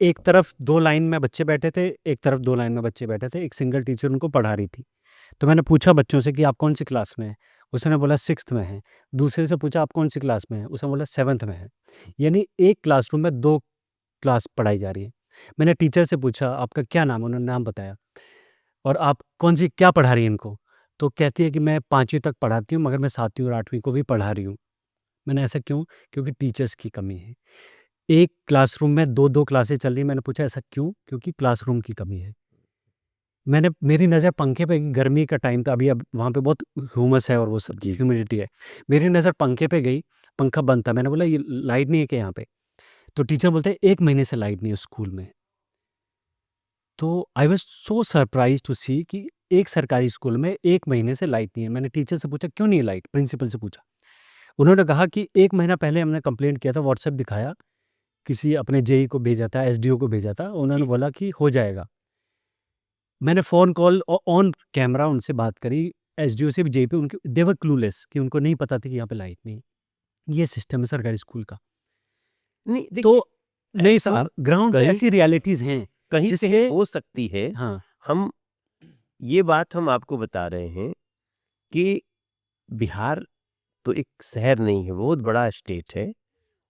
एक तरफ 2 लाइन में बच्चे बैठे थे, एक तरफ 2 लाइन में बच्चे बैठे थे, एक सिंगल टीचर उनको पढ़ा रही थी। तो मैंने पूछा बच्चों से कि आप कौन सी क्लास में हैं? उसने बोला 6th में है। दूसरे से पूछा आप कौन सी क्लास में हैं? उसने बोला 7th में है। यानी एक क्लासरूम में 2 क्लास पढ़ाई जा रही है। मैंने टीचर से पूछा आपका क्या नाम है? उन्होंने नाम बताया। और आप कौन सी क्या पढ़ा रही हैं इनको? तो कहती है कि मैं 5वीं तक पढ़ाती हूँ मगर मैं 7वीं और 8वीं को भी पढ़ा रही हूँ। मैंने ऐसा क्यों? क्योंकि टीचर्स की कमी है। एक क्लासरूम में 2-2 क्लासें चल रही हैं। मैंने पूछा ऐसा क्यों? क्योंकि क्लासरूम की कमी है। मेरी नज़र पंखे पे, गर्मी का टाइम था अभी, अब वहाँ पे बहुत ह्यूमस है और वो सब जी। ह्यूमिडिटी है। मेरी नज़र पंखे पे गई, पंखा बंद था। मैंने बोला ये लाइट नहीं है क्या यहाँ पे? तो टीचर बोलते हैं 1 महीने से लाइट नहीं है स्कूल में। तो I was so surprised to see कि एक सरकारी स्कूल में 1 महीने से लाइट नहीं है। मैंने टीचर से पूछा क्यों नहीं है लाइट? प्रिंसिपल से पूछा। उन्होंने कहा कि 1 महीना पहले हमने कंप्लेंट किया था, व्हाट्सएप दिखाया, किसी अपने जेई को भेजा था, एसडीओ को भेजा था। उन्होंने जी। बोला कि हो जाएगा। मैंने फ़ोन कॉल ऑन कैमरा उनसे बात करी, एसडीओ से भी, जेई पे, उनके दे वर क्लूलेस कि उनको नहीं पता था कि यहाँ पे लाइट नहीं है। ये सिस्टम है सरकारी स्कूल का। नहीं देखिए, तो नहीं ऐसा सर, ग्राउंड पे कहीं ऐसी रियलिटीज़ हैं कहीं से जिससे हो सकती है। हाँ, हम ये बात हम आपको बता रहे हैं कि बिहार तो एक शहर नहीं है, बहुत बड़ा स्टेट है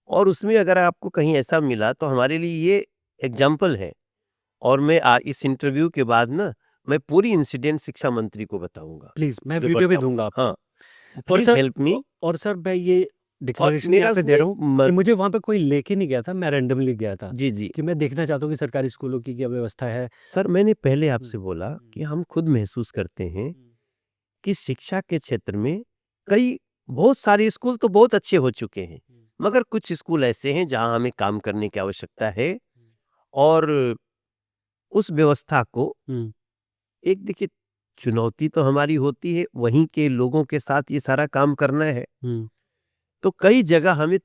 और उसमें अगर आपको कहीं ऐसा मिला तो हमारे लिए ये एग्जाम्पल है। और मैं इस इंटरव्यू के बाद ना मैं पूरी इंसिडेंट शिक्षा मंत्री को बताऊंगा प्लीज़ मैं जो वीडियो भी बताऊं। दूँगा हाँ, आपको। और प्लीज सर हेल्प मी। और सर मैं ये और डिक्लेरेशन यहाँ मेरा पे दे रहा उसमें हूँ कि मुझे वहाँ पे कोई लेके नहीं गया था, मैं रैंडमली गया था जी जी कि मैं देखना चाहता हूँ कि सरकारी स्कूलों की क्या व्यवस्था है। सर, मैंने पहले हुँ, आपसे बोला हुँ, कि हम खुद महसूस करते हैं हुँ, कि शिक्षा के क्षेत्र में कई बहुत सारे स्कूल तो बहुत अच्छे हो चुके हैं, हुँ, मगर कुछ स्कूल ऐसे हैं जहां हमें काम करने की आवश्यकता है। हुँ, और उस व्यवस्था को हुँ, एक देखिए, चुनौती तो हमारी होती है, वहीं के लोगों के साथ ये सारा काम करना है। हुँ, तो कई जगह हमें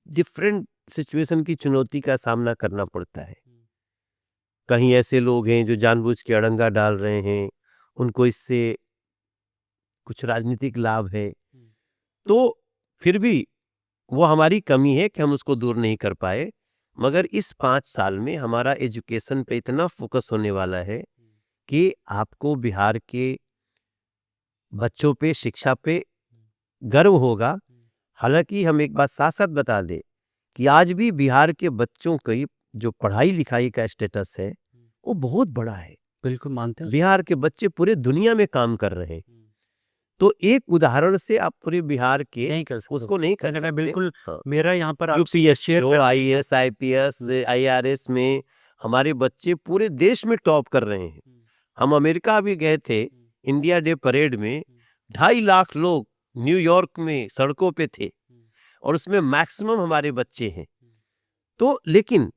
डिफरेंट सिचुएशन की चुनौती का सामना करना पड़ता है। हुँ, कहीं ऐसे लोग हैं जो जानबूझ के अड़ंगा डाल रहे हैं, उनको इससे कुछ राजनीतिक लाभ है। हुँ, तो फिर भी वो हमारी कमी है कि हम उसको दूर नहीं कर पाए। मगर इस 5 साल में हमारा एजुकेशन पे इतना फोकस होने वाला है हुँ, कि आपको बिहार के बच्चों पे, शिक्षा पे हुँ, गर्व होगा। हुँ, हालाँकि हम एक बात साथ-साथ बता दें कि आज भी बिहार के बच्चों की जो पढ़ाई-लिखाई का स्टेटस है, हुँ, वो बहुत बड़ा है। बिल्कुल मानते हैं उसको। बिहार के बच्चे पूरे दुनिया में काम कर रहे हैं। हुँ, तो एक उदाहरण से आप पूरे बिहार के नहीं कर सकते हो। उसको नहीं कर नहीं, मैं सकते। बिल्कुल, हाँ। मेरा यहाँ पर आपसे ये यूपीएससी शेयर हो, करना आईएएस, आईपीएस, हुँ, आईआरएस में हमारे बच्चे पूरे देश में टॉप कर रहे हैं। हुँ, हम अमेरिका भी गए थे, हुँ, इंडिया डे परेड में हुँ, 2.5 लाख लोग न्यूयॉर्क में सड़कों पे थे हुँ, और उसमें मैक्सिमम हमारे बच्चे हैं। हुँ, तो लेकिन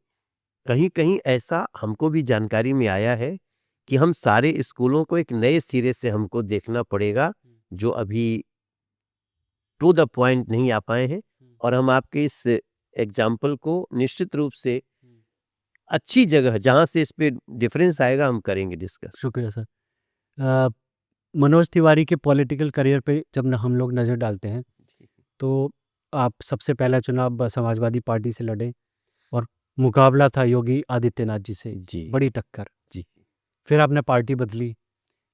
कहीं-कहीं ऐसा हमको भी जानकारी में आया है कि हम सारे स्कूलों को एक नए सिरे से हमको देखना पड़ेगा, हुँ, जो अभी टू द पॉइंट नहीं आ पाए हैं। हुँ, और हम आपके इस एग्जाम्पल को निश्चित रूप से हुँ। अच्छी जगह जहाँ से इस पे डिफरेंस आएगा हम करेंगे डिस्कस। शुक्रिया सर। अ, मनोज तिवारी के पॉलिटिकल करियर पे जब न हम लोग नज़र डालते हैं, तो आप सबसे पहला चुनाव समाजवादी पार्टी से लड़े और मुकाबला था योगी आदित्यनाथ जी से, जी बड़ी टक्कर। जी फिर आपने पार्टी बदली,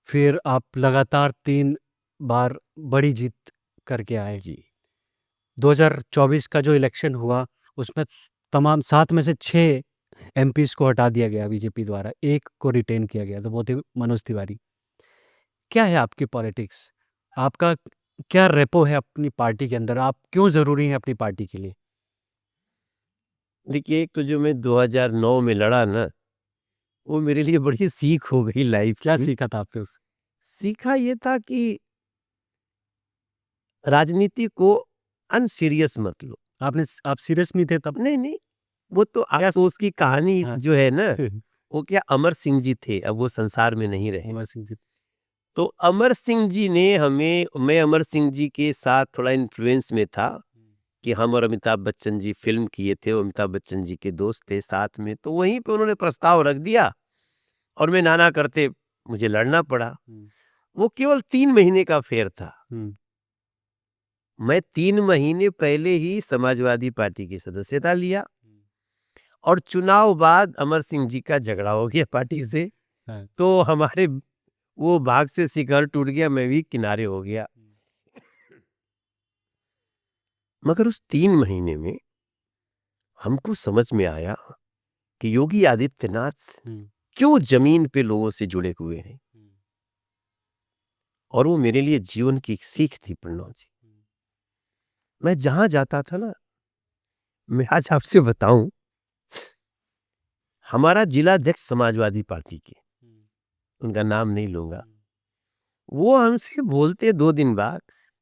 फिर आप लगातार 3 बार बड़ी जीत करके आए। जी 2024 का जो इलेक्शन हुआ, उसमें तमाम 7 में से 6 एमपीज़ को हटा दिया गया बीजेपी द्वारा, 1 को रिटेन किया गया, तो वो थे मनोज तिवारी। क्या है आपकी पॉलिटिक्स? आपका क्या रेपो है अपनी पार्टी के अंदर? आप क्यों ज़रूरी हैं अपनी पार्टी के लिए? देखिए, एक तो जो मैं 2009 में लड़ा ना, वो मेरे लिए बड़ी सीख हो गई लाइफ क्या की। सीखा था आपने उससे? सीखा ये था कि राजनीति को अनसीरियस मत लो। आप सीरियस नहीं थे तब? नहीं नहीं, वो तो क्या आपको उसकी कहानी हाँ। जो है ना, वो क्या अमर सिंह जी थे, अब वो संसार में नहीं रहे। अमर सिंह जी। तो अमर सिंह जी ने हमें, मैं अमर सिंह जी के साथ थोड़ा इन्फ्लुएंस में था कि हम और अमिताभ बच्चन जी फ़िल्म किए थे, वो अमिताभ बच्चन जी के दोस्त थे साथ में, तो वहीं पे उन्होंने प्रस्ताव रख दिया और मैं नाना करते मुझे लड़ना पड़ा। हुँ, वो केवल 3 महीने का फेयर था। हुँ, मैं 3 महीने पहले ही समाजवादी पार्टी की सदस्यता लिया हुँ, और चुनाव बाद अमर सिंह जी का झगड़ा हो गया पार्टी से। हाँ, तो हमारे वो भाग से शिखर टूट गया, मैं भी किनारे हो गया। मगर उस 3 महीने में हमको समझ में आया कि योगी आदित्यनाथ क्यों जमीन पे लोगों से जुड़े हुए हैं। और वो मेरे लिए जीवन की एक सीख थी प्रणव जी। मैं जहां जाता था ना, मैं आज आपसे बताऊं, हमारा जिला अध्यक्ष समाजवादी पार्टी के, उनका नाम नहीं लूंगा, वो हमसे बोलते 2 दिन बाद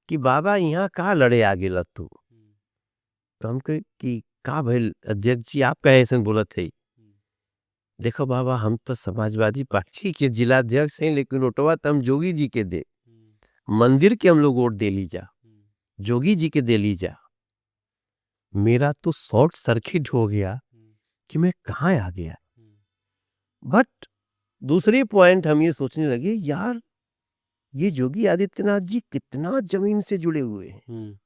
कि बाबा यहाँ कहाँ लड़े आगे लत्तू। तो हम कहे कि का भइल अध्यक्ष जी, आप कहे ऐसे बोलत है। देखो बाबा, हम तो समाजवादी पार्टी के जिला अध्यक्ष हैं, लेकिन वोटवा तो हम जोगी जी के दे, मंदिर के हम लोग वोट दे लीजा, जोगी जी के दे लीजा। मेरा तो शॉर्ट सर्किट हो गया कि मैं कहाँ आ गया। बट दूसरे पॉइंट हम ये सोचने लगे, यार ये योगी आदित्यनाथ जी कितना जमीन से जुड़े हुए हैं।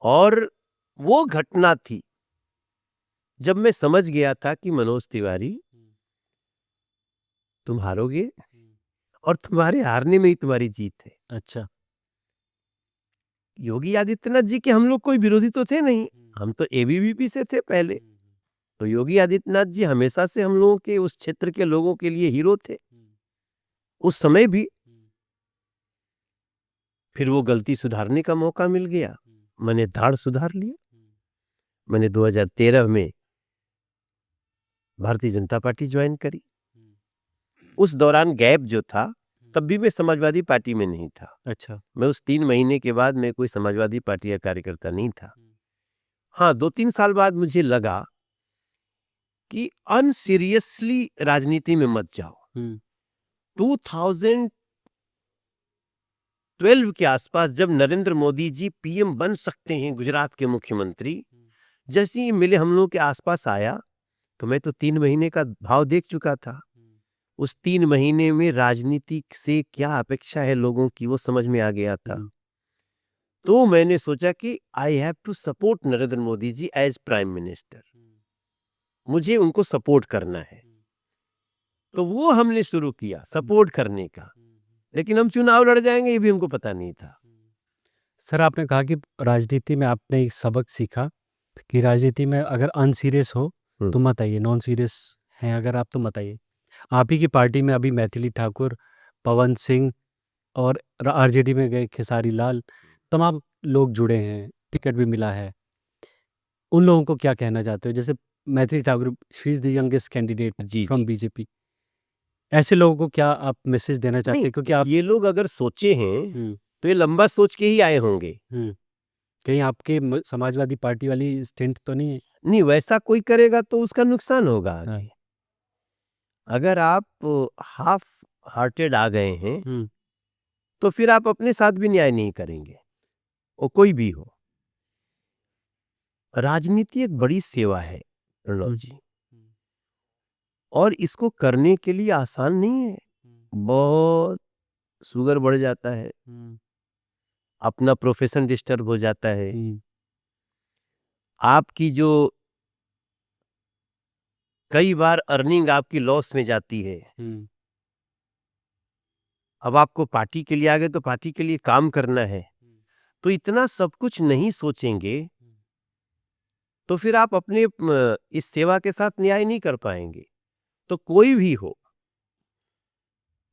और वो घटना थी जब मैं समझ गया था कि मनोज तिवारी, तुम हारोगे और तुम्हारे हारने में ही तुम्हारी जीत है। अच्छा। योगी आदित्यनाथ जी के हम लोग कोई विरोधी तो थे नहीं, हम तो एबीवीपी से थे पहले। तो योगी आदित्यनाथ जी हमेशा से हम लोगों के उस क्षेत्र के लोगों के लिए हीरो थे, उस समय भी। फिर वो गलती सुधारने का मौका मिल गया, मैंने धाड़ सुधार लिया। मैंने 2013 में भारतीय जनता पार्टी ज्वाइन करी। उस दौरान गैप जो था, तब भी मैं समाजवादी पार्टी में नहीं था। अच्छा। मैं उस 3 महीने के बाद मैं कोई समाजवादी पार्टी का कार्यकर्ता नहीं था। हाँ, 2-3 साल बाद मुझे लगा कि अनसीरियसली राजनीति में मत जाओ। 2012 के आसपास जब नरेंद्र मोदी जी पीएम बन सकते हैं, गुजरात के मुख्यमंत्री, जैसे ही मिले हम लोग के आसपास आया, तो मैं तो 3 महीने का भाव देख चुका था। उस 3 महीने में राजनीति से क्या अपेक्षा है लोगों की, वो समझ में आ गया था। तो मैंने सोचा कि I have to support Narendra Modi ji as prime minister, मुझे उनको सपोर्ट करना है। तो वो हमने शुरू किया सपोर्ट करने का, लेकिन हम चुनाव लड़ जाएंगे ये भी हमको पता नहीं था। सर, आपने कहा कि राजनीति में आपने एक सबक सीखा कि राजनीति में अगर अनसीरियस हो तो मत आइए, नॉन सीरियस हैं अगर आप तो मत आइए। आप ही की पार्टी में अभी मैथिली ठाकुर, पवन सिंह और आरजेडी में गए खेसारी लाल, तमाम लोग जुड़े हैं, टिकट भी मिला है। उन लोगों को क्या कहना चाहते हो? जैसे Maithili Thakur, she is the youngest candidate जी फ्रॉम जी बीजेपी। ऐसे लोगों को क्या आप मैसेज देना चाहते नहीं, हैं? क्योंकि आप ये लोग अगर सोचे हैं तो ये लंबा सोच के ही आए होंगे। कहीं आपके समाजवादी पार्टी वाली स्टेंट तो नहीं है? नहीं, वैसा कोई करेगा तो उसका नुकसान होगा हाँ। आगे। अगर आप हाफ हार्टेड आ गए हैं तो फिर आप अपने साथ भी न्याय नहीं करेंगे, वो कोई भी हो। राजनीति एक बड़ी सेवा है प्रणव जी, और इसको करने के लिए आसान नहीं है। बहुत शुगर बढ़ जाता है, अपना प्रोफेशन डिस्टर्ब हो जाता है, आपकी जो कई बार अर्निंग आपकी लॉस में जाती है। अब आपको पार्टी के लिए आ गए तो पार्टी के लिए काम करना है, तो इतना सब कुछ नहीं सोचेंगे तो फिर आप अपने इस सेवा के साथ न्याय नहीं कर पाएंगे। तो कोई भी हो,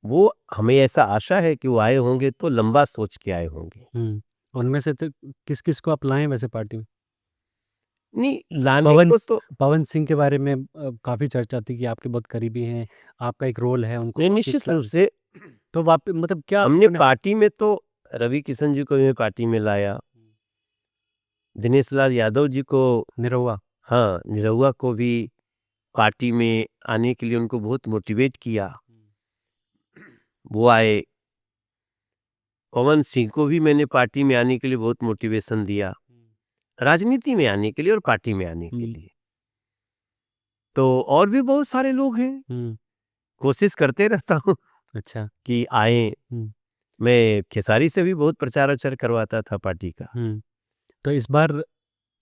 वो हमें ऐसा आशा है कि वो आए होंगे तो लंबा सोच के आए होंगे। उनमें से तो किस किस को आप लाएं वैसे पार्टी में? नहीं, लाने को तो पवन सिंह के बारे में काफ़ी चर्चा थी कि आपके बहुत करीबी हैं, आपका एक रोल है उनको निश्चित रूप से तो मतलब क्या हमने पार्टी में तो रवि किशन जी को भी पार्टी में लाया, दिनेश लाल यादव जी को, निरहुआ, हाँ निरहुआ को भी पार्टी में आने के लिए उनको बहुत मोटिवेट किया, वो आए। पवन सिंह को भी मैंने पार्टी में आने के लिए बहुत मोटिवेशन दिया, राजनीति में आने के लिए और पार्टी में आने के लिए। तो और भी बहुत सारे लोग हैं, कोशिश करते रहता हूँ अच्छा कि आए। मैं खेसारी से भी बहुत प्रचार करवाता था पार्टी का। तो इस बार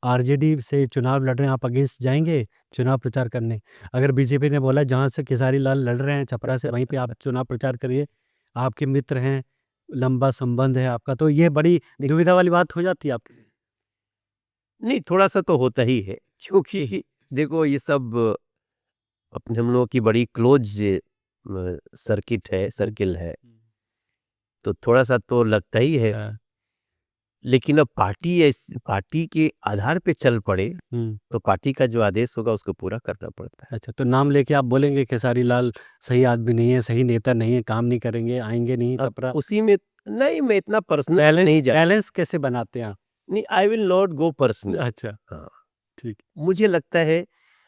आरजेडी से चुनाव लड़ रहे हैं, आप अगेंस्ट जाएंगे चुनाव प्रचार करने? अगर बीजेपी ने बोला जहाँ से खेसारी लाल लड़ रहे हैं छपरा से, वहीं पे आप चुनाव प्रचार करिए, आपके मित्र हैं, लंबा संबंध है आपका, तो ये बड़ी दुविधा वाली बात हो जाती है आपकी। नहीं, थोड़ा सा तो होता ही है, क्योंकि देखो ये सब अपने हम लोगों की बड़ी क्लोज सर्किल है, तो थोड़ा सा तो लगता ही है। हाँ। लेकिन अब पार्टी के आधार पे चल पड़े तो पार्टी का जो आदेश होगा उसको पूरा करना पड़ता है। अच्छा, तो नाम लेके आप बोलेंगे खेसारी लाल सही आदमी नहीं है, सही नेता नहीं है, काम नहीं करेंगे, आएंगे नहीं अब छपरा? उसी में नहीं, मैं इतना पर्सनल नहीं जा, बैलेंस कैसे बनाते हैं आप? नहीं, I will not go personal. अच्छा, हाँ, ठीक। मुझे लगता है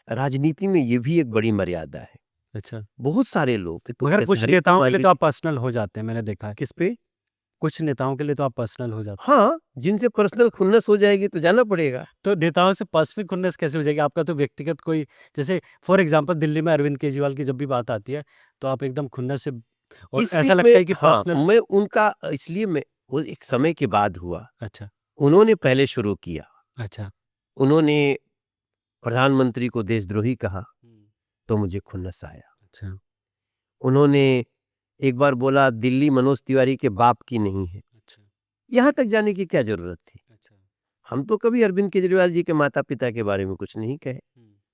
राजनीति में ये भी एक बड़ी मर्यादा है। अच्छा, बहुत सारे लोग तो मगर कुछ खेसारी नेताओं के मान लिए तो लीजिए- आप पर्सनल हो जाते हैं, मैंने देखा है। किस पे? कुछ नेताओं के लिए तो आप पर्सनल हो जाते हाँ, जिनसे पर्सनल खुन्नस हो जाएगी तो जाना पड़ेगा। हैं। तो नेताओं से पर्सनल खुन्नस कैसे हो जाएगी? आपका तो व्यक्तिगत कोई, जैसे फॉर एग्जांपल दिल्ली में अरविंद केजरीवाल की जब भी बात आती है, तो आप एकदम खुन्नस से, और इसलिए ऐसा लगता मैं, है कि हाँ, पर्सनल। मैं उनका इसलिए मैं वो एक समय के बाद हुआ, अच्छा, उन्होंने पहले शुरू किया, अच्छा। उन्होंने प्रधानमंत्री को देशद्रोही कहा तो मुझे खुन्नस आया। अच्छा, उन्होंने एक बार बोला दिल्ली मनोज तिवारी के बाप की नहीं है, अच्छा, यहाँ तक जाने की क्या जरूरत थी? अच्छा। हम तो कभी अरविंद केजरीवाल जी के माता पिता के बारे में कुछ नहीं कहे,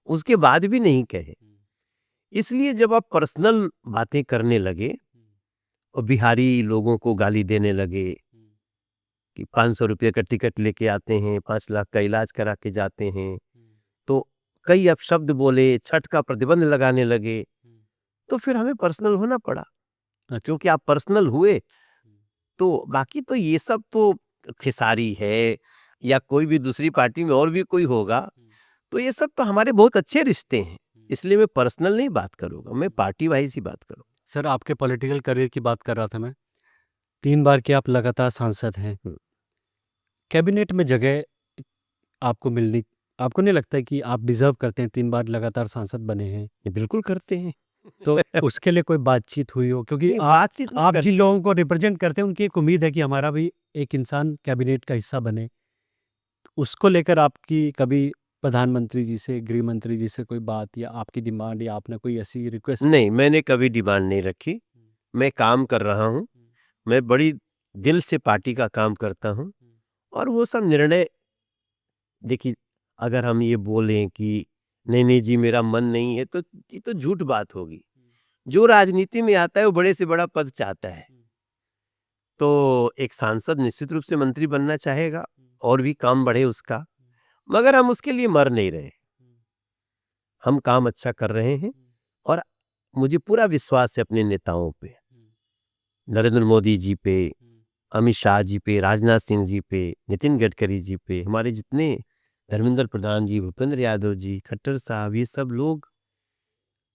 उसके बाद भी नहीं कहे। इसलिए जब आप पर्सनल बातें करने लगे और बिहारी लोगों को गाली देने लगे कि 500 रुपये का टिकट लेके आते हैं, 5 लाख का इलाज करा के जाते हैं, तो कई अपशब्द बोले, छठ का प्रतिबंध लगाने लगे, तो फिर हमें पर्सनल होना पड़ा। क्योंकि आप पर्सनल हुए तो बाकी तो ये सब तो खेसारी है या कोई भी दूसरी पार्टी में और भी कोई होगा, तो ये सब तो हमारे बहुत अच्छे रिश्ते हैं, इसलिए मैं पर्सनल नहीं बात करूंगा, मैं पार्टी वाइज ही बात करूंगा। सर, आपके पॉलिटिकल करियर की बात कर रहा था मैं। 3 बार के आप लगातार सांसद हैं। कैबिनेट में जगह आपको मिलनी, आपको नहीं लगता है कि आप डिज़र्व करते हैं, 3 बार लगातार सांसद बने हैं? ये बिल्कुल करते हैं। तो उसके लिए कोई बातचीत हुई हो? क्योंकि नहीं, बातचीत नहीं आप करते। जिन लोगों को रिप्रेज़ेंट करते हैं, उनकी एक उम्मीद है कि हमारा भी एक इंसान कैबिनेट का हिस्सा बने। उसको लेकर आपकी कभी प्रधानमंत्री जी से, गृह मंत्री जी से कोई बात, या आपकी डिमांड, या आपने कोई ऐसी रिक्वेस्ट? नहीं, मैंने कभी डिमांड नहीं रखी, मैं काम कर रहा हूँ, मैं बड़ी दिल से पार्टी का काम करता हूँ, और वो सब निर्णय, देखिए, अगर हम ये बोलें कि नहीं नहीं जी मेरा मन नहीं है, तो ये तो झूठ बात होगी। जो राजनीति में आता है वो बड़े से बड़ा पद चाहता है, तो एक सांसद निश्चित रूप से मंत्री बनना चाहेगा और भी काम बढ़े उसका, मगर हम उसके लिए मर नहीं रहे, हम काम अच्छा कर रहे हैं, और मुझे पूरा विश्वास है अपने नेताओं पे, नरेंद्र मोदी जी पे, अमित शाह जी पे, राजनाथ सिंह जी पे, नितिन गडकरी जी पे, हमारे जितने धर्मेंद्र प्रधान जी, भूपेंद्र यादव जी, खट्टर साहब, ये सब लोग,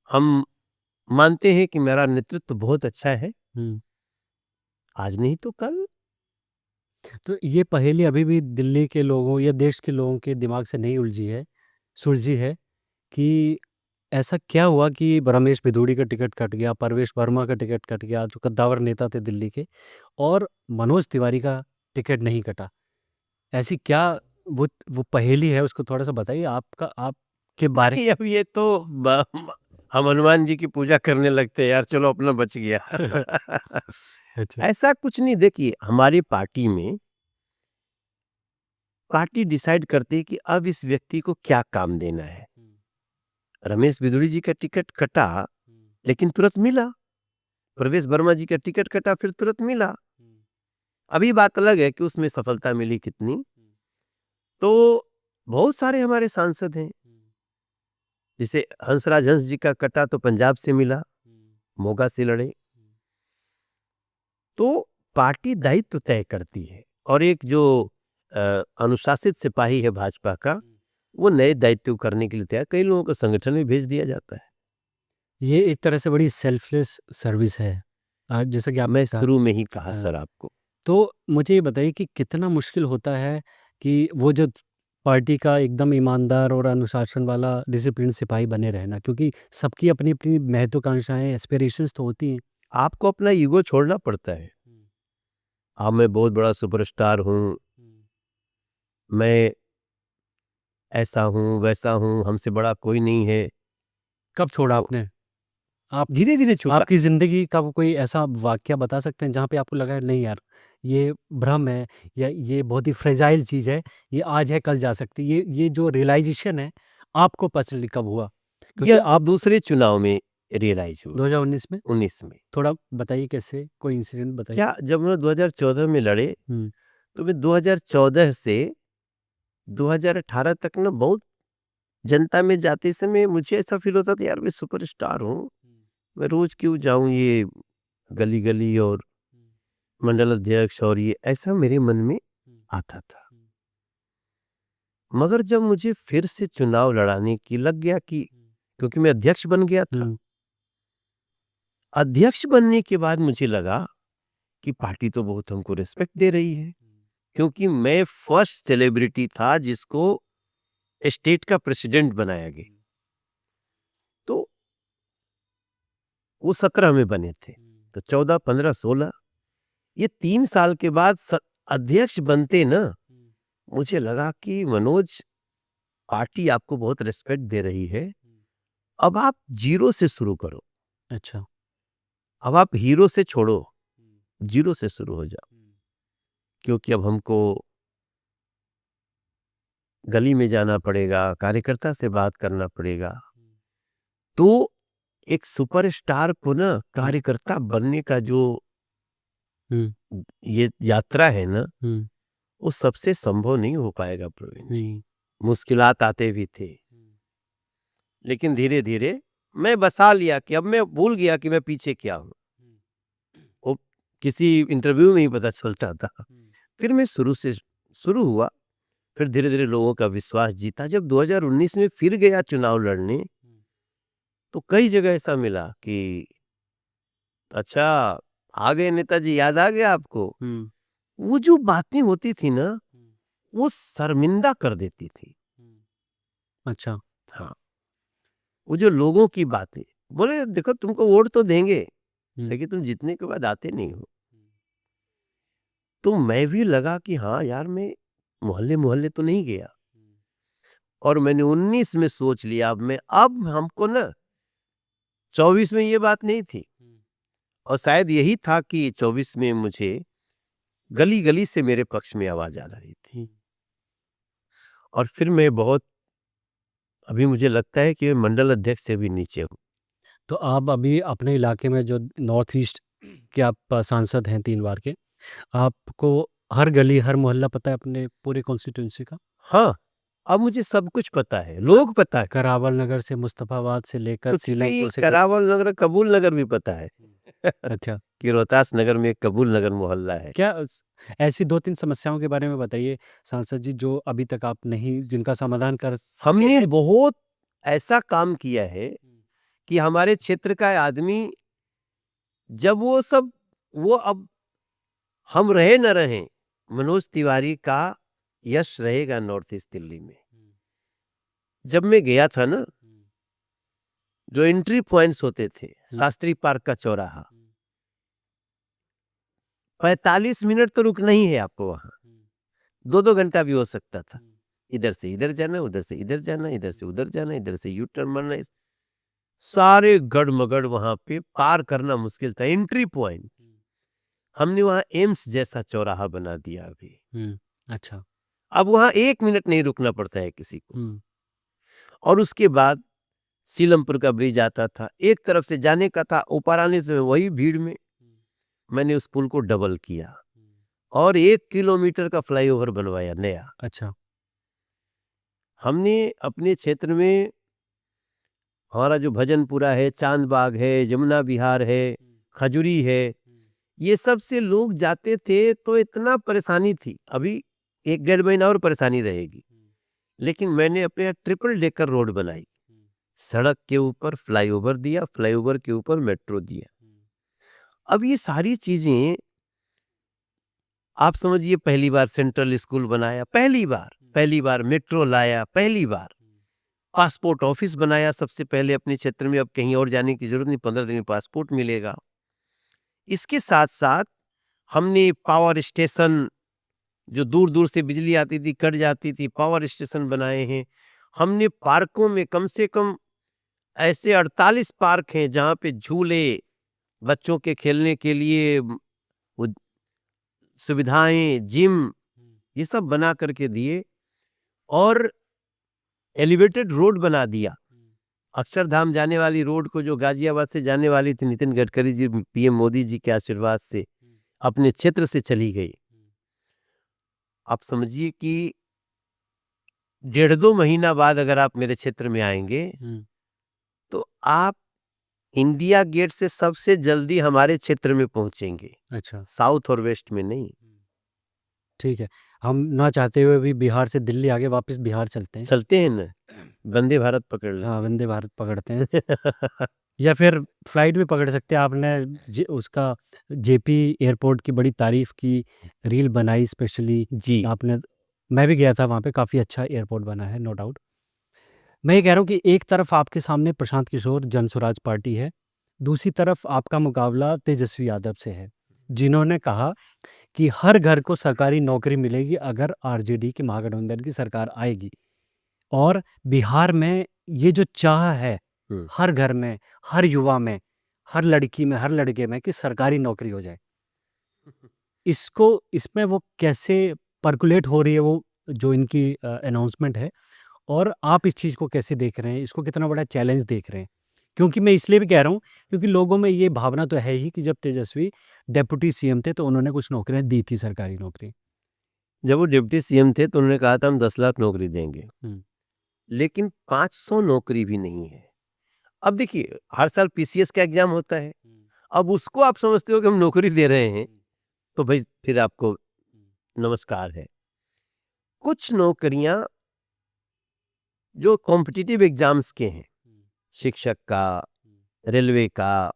हम मानते हैं कि मेरा नेतृत्व बहुत अच्छा है, आज नहीं तो कल। तो ये पहेली अभी भी दिल्ली के लोगों या देश के लोगों के दिमाग से नहीं सुलझी है कि ऐसा क्या हुआ कि रमेश भिदोड़ी का टिकट कट गया, परवेश वर्मा का टिकट कट गया, जो कद्दावर नेता थे दिल्ली के, और मनोज तिवारी का टिकट नहीं कटा? ऐसी क्या वो पहेली है, उसको थोड़ा-सा बताइए, आपका आपके बारे। नहीं, अब ये तो हम हनुमान जी की पूजा करने लगते हैं यार, चलो अपना बच गया। अच्छा। ऐसा कुछ नहीं, देखिए हमारी पार्टी में पार्टी डिसाइड करती है कि अब इस व्यक्ति को क्या काम देना है। रमेश बिदुड़ी जी का टिकट कटा लेकिन तुरंत मिला, प्रवेश वर्मा जी का टिकट कटा फिर तुरंत मिला। अभी बात अलग है कि उसमें सफलता मिली कितनी। तो बहुत सारे हमारे सांसद हैं, जैसे हंसराज हंस जी का कटा तो पंजाब से मिला, मोगा से लड़े। तो पार्टी दायित्व तय करती है, और एक जो अनुशासित सिपाही है भाजपा का, वो नए दायित्व करने के लिए तैयार, कई लोगों को संगठन में भेज दिया जाता है। ये एक तरह से बड़ी सेल्फलेस सर्विस है। जैसा कि मैं आपने कहा। शुरू में ही कहा हाँ। सर आपको। तो मुझे ये बताइए कि कितना मुश्किल होता है कि वो जो पार्टी का एकदम ईमानदार और अनुशासन वाला डिसिप्लिन सिपाही बने रहना, क्योंकि सबकी अपनी-अपनी महत्वाकांक्षाएँ, एस्पिरेशंस तो होती हैं। आपको अपना ईगो छोड़ना पड़ता है। मैं बहुत बड़ा सुपरस्टार हूँ, मैं ऐसा हूँ वैसा हूँ, हमसे बड़ा कोई नहीं है। कब छोड़ा तो आपने? आप धीरे धीरे छूटा। आपकी ज़िंदगी का वो कोई ऐसा वाक़या बता सकते हैं जहाँ पे आपको लगा नहीं यार, ये भ्रम है या ये बहुत ही फ्रेजाइल चीज़ है, ये आज है कल जा सकती है। ये जो रियलाइज़ेशन है आपको पर्सनली कब हुआ? क्योंकि यह आप दूसरे चुनाव में रियलाइज हुआ, 2019 में 19 में। थोड़ा बताइए कैसे? कोई इंसिडेंट बताइए? क्या, जब हम लोग 2014 में लड़े, हुँ, तो मैं 2014 से 2018 तक ना बहुत जनता में जाते समय मुझे ऐसा फील होता था, यार मैं सुपरस्टार हूँ, मैं रोज क्यों जाऊं ये गली गली और मंडल अध्यक्ष, और ये ऐसा मेरे मन में आता था। मगर जब मुझे फिर से चुनाव लड़ाने की लग गया कि, क्योंकि मैं अध्यक्ष बन गया था, हुँ, अध्यक्ष बनने के बाद मुझे लगा कि पार्टी तो बहुत हमको रिस्पेक्ट दे रही है, क्योंकि मैं फर्स्ट सेलिब्रिटी था जिसको स्टेट का प्रेसिडेंट बनाया गया। तो वो 17 में बने थे, तो 14, 15, 16, ये 3 साल के बाद अध्यक्ष बनते ना, मुझे लगा कि मनोज, पार्टी आपको बहुत रिस्पेक्ट दे रही है, अब आप जीरो से शुरू करो, अच्छा। अब आप हीरो से छोड़ो, जीरो से शुरू हो जाओ, क्योंकि अब हमको गली में जाना पड़ेगा, कार्यकर्ता से बात करना पड़ेगा। तो एक सुपरस्टार को ना कार्यकर्ता बनने का जो हुँ, ये यात्रा है ना, हुँ, वो सबसे संभव नहीं हो पाएगा प्रवीण जी। नहीं। मुश्किलात आते भी थे, लेकिन धीरे धीरे मैं बसा लिया कि अब मैं भूल गया कि मैं पीछे क्या हूँ। वो किसी इंटरव्यू में ही पता चलता था। फिर मैं शुरू से शुरू हुआ, फिर धीरे धीरे लोगों का विश्वास जीता। जब 2019 में फिर गया चुनाव लड़ने, तो कई जगह ऐसा मिला कि अच्छा, आ गए नेताजी, याद आ गया आपको। हुँ, वो जो बातें होती थी ना, वो शर्मिंदा कर देती थी। अच्छा। हाँ, वो जो लोगों की बातें, बोले देखो तुमको वोट तो देंगे, हुँ, लेकिन तुम जीतने के बाद आते नहीं हो। तो मैं भी लगा कि हाँ यार, मैं मोहल्ले मोहल्ले तो नहीं गया, और मैंने 19 में सोच लिया, अब हमको ना, 24 में ये बात नहीं थी, और शायद यही था कि 24 में मुझे गली गली से मेरे पक्ष में आवाज आ रही थी, और फिर मैं बहुत, अभी मुझे लगता है कि मैं मंडल अध्यक्ष से भी नीचे हूँ। तो आप अभी अपने इलाके में जो नॉर्थ ईस्ट के आप सांसद हैं 3 बार के, आपको हर गली, हर मोहल्ला पता है अपने पूरे कॉन्स्टिट्यूएंसी का? हाँ, अब मुझे सब कुछ पता है, लोग पता है, करावल नगर से मुस्तफ़ाबाद से लेकर कुछ भी, सीलमपुर से ले करावल नगर, कबूल नगर भी पता है। अच्छा। कि रोहतास नगर में एक कबूल नगर मोहल्ला है। क्या ऐसी 2-3 समस्याओं के बारे में बताइए सांसद जी जो अभी तक आप नहीं जिनका समाधान कर सके हमने हैं? बहुत ऐसा काम किया है कि हमारे क्षेत्र का आदमी, जब वो अब हम रहे न रहे, मनोज तिवारी का यश रहेगा नॉर्थ ईस्ट दिल्ली में। जब मैं गया था ना, जो एंट्री पॉइंट्स होते थे, शास्त्री पार्क का चौराहा, 45 मिनट तो रुकना ही है आपको वहां, 2-2 घंटा भी हो सकता था। इधर से इधर जाना, उधर से इधर जाना, इधर से उधर जाना, इधर से यू टर्न मारना, सारे गड़मगड़ वहां पे पार करना मुश्किल था। एंट्री पॉइंट हमने वहां एम्स जैसा चौराहा बना दिया अभी। हुँ, अच्छा। अब वहां 1 मिनट नहीं रुकना पड़ता है किसी को। हुँ, और उसके बाद सीलमपुर का ब्रिज आता था, एक तरफ से जाने का था, ऊपर आने से वही भीड़ में मैंने उस पुल को डबल किया, और 1 किलोमीटर का फ्लाईओवर बनवाया नया। अच्छा। हमने अपने क्षेत्र में, हमारा जो भजनपुरा है, चांदबाग है, जमुना विहार है, खजुरी है, ये सब से लोग जाते थे तो इतना परेशानी थी। अभी 1-1.5 महीना और परेशानी रहेगी, लेकिन मैंने अपने यहाँ ट्रिपल डेकर रोड बनाई, सड़क के ऊपर फ्लाईओवर दिया, फ्लाईओवर के ऊपर मेट्रो दिया। अब ये सारी चीजें आप समझिए, पहली बार सेंट्रल स्कूल बनाया, पहली बार मेट्रो लाया, पहली बार पासपोर्ट ऑफिस बनाया सबसे पहले अपने क्षेत्र में। अब कहीं और जाने की जरूरत नहीं, 15 दिन में पासपोर्ट मिलेगा। इसके साथ साथ हमने पावर स्टेशन जो दूर दूर से बिजली आती थी कट जाती थी, पावर स्टेशन बनाए हैं। हमने पार्कों में कम से कम ऐसे 48 पार्क हैं जहाँ पे झूले, बच्चों के खेलने के लिए वो सुविधाएं, जिम, ये सब बना करके दिए और एलिवेटेड रोड बना दिया। अक्षरधाम जाने वाली रोड को जो गाजियाबाद से जाने वाली थी, नितिन गडकरी जी, पीएम मोदी जी के आशीर्वाद से अपने क्षेत्र से चली गई। आप समझिए कि 1.5-2 महीना बाद अगर आप मेरे क्षेत्र में आएंगे तो आप इंडिया गेट से सबसे जल्दी हमारे क्षेत्र में पहुंचेंगे, अच्छा, साउथ और वेस्ट में नहीं। ठीक है। हम ना चाहते हुए भी बिहार से दिल्ली आके वापस बिहार चलते हैं। चलते हैं ना, वंदे भारत पकड़ लेते हाँ, वंदे भारत पकड़ते हैं हैं। या फिर फ्लाइट भी पकड़ सकते हैं। आपने उसका जेपी एयरपोर्ट की बड़ी तारीफ की, रील बनाई स्पेशली जी, आपने। मैं भी गया था वहाँ पे, काफ़ी अच्छा एयरपोर्ट बना है, नो डाउट। मैं ये कह रहा हूँ कि एक तरफ आपके सामने प्रशांत किशोर जनसुराज पार्टी है, दूसरी तरफ आपका मुकाबला तेजस्वी यादव से है, जिन्होंने कहा कि हर घर को सरकारी नौकरी मिलेगी अगर आरजेडी की महागठबंधन की सरकार आएगी। और बिहार में ये जो चाह है हम्म, हर घर में, हर युवा में, हर लड़की में, हर लड़के में कि सरकारी नौकरी हो जाए, इसको इसमें वो कैसे परकुलेट हो रही है, वो जो इनकी अनाउंसमेंट है, और आप इस चीज़ को कैसे देख रहे हैं? इसको कितना बड़ा चैलेंज देख रहे हैं? क्योंकि मैं इसलिए भी कह रहा हूँ क्योंकि लोगों में ये भावना तो है ही कि जब तेजस्वी डेप्यूटी सीएम थे तो उन्होंने कुछ नौकरियाँ दी थी, सरकारी नौकरी। जब वो डिप्टी सीएम थे तो उन्होंने कहा था हम 10 लाख नौकरी देंगे, हुँ, लेकिन 500 नौकरी भी नहीं है। अब देखिए, हर साल पीसीएस का एग्जाम होता है, हुँ, अब उसको आप समझते हो कि हम नौकरी दे रहे हैं, हुँ, तो भाई फिर आपको हुँ, नमस्कार है। कुछ नौकरियां जो कॉम्पिटिटिव एग्जाम्स के हैं, हुँ, शिक्षक का, हुँ, रेलवे का,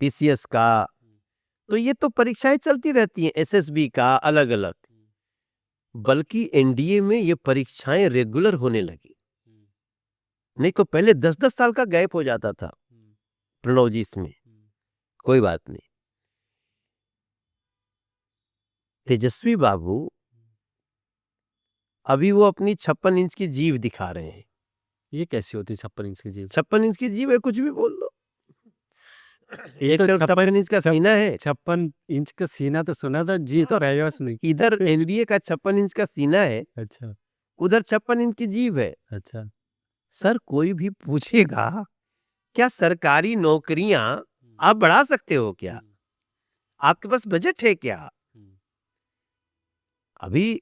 पीसीएस का, हुँ, तो ये तो परीक्षाएं चलती रहती हैं, एसएसबी का अलग अलग। हुँ, बल्कि एनडीए में ये परीक्षाएं रेगुलर होने लगी। हुँ, नहीं तो पहले 10-10 साल का गैप हो जाता था हुँ, प्रणव जी इसमें। हुँ, कोई बात नहीं, तेजस्वी बाबू अभी वो अपनी 56 इंच की जीभ दिखा रहे हैं। ये कैसी होती है 56 इंच की जीभ? 56 इंच की जीभ है, कुछ भी बोल दो। ये एक तो तरफ 56 इंच का सीना है, 56 इंच का सीना तो सुना था, जी तो रहेगा उसमें। इधर एनडीए का 56 इंच का सीना है, अच्छा, उधर 56 इंच की जीभ है। अच्छा। सर कोई भी पूछेगा क्या सरकारी नौकरियां हुँ, आप बढ़ा सकते हो क्या? हुँ, आपके पास बजट है क्या? हुँ, अभी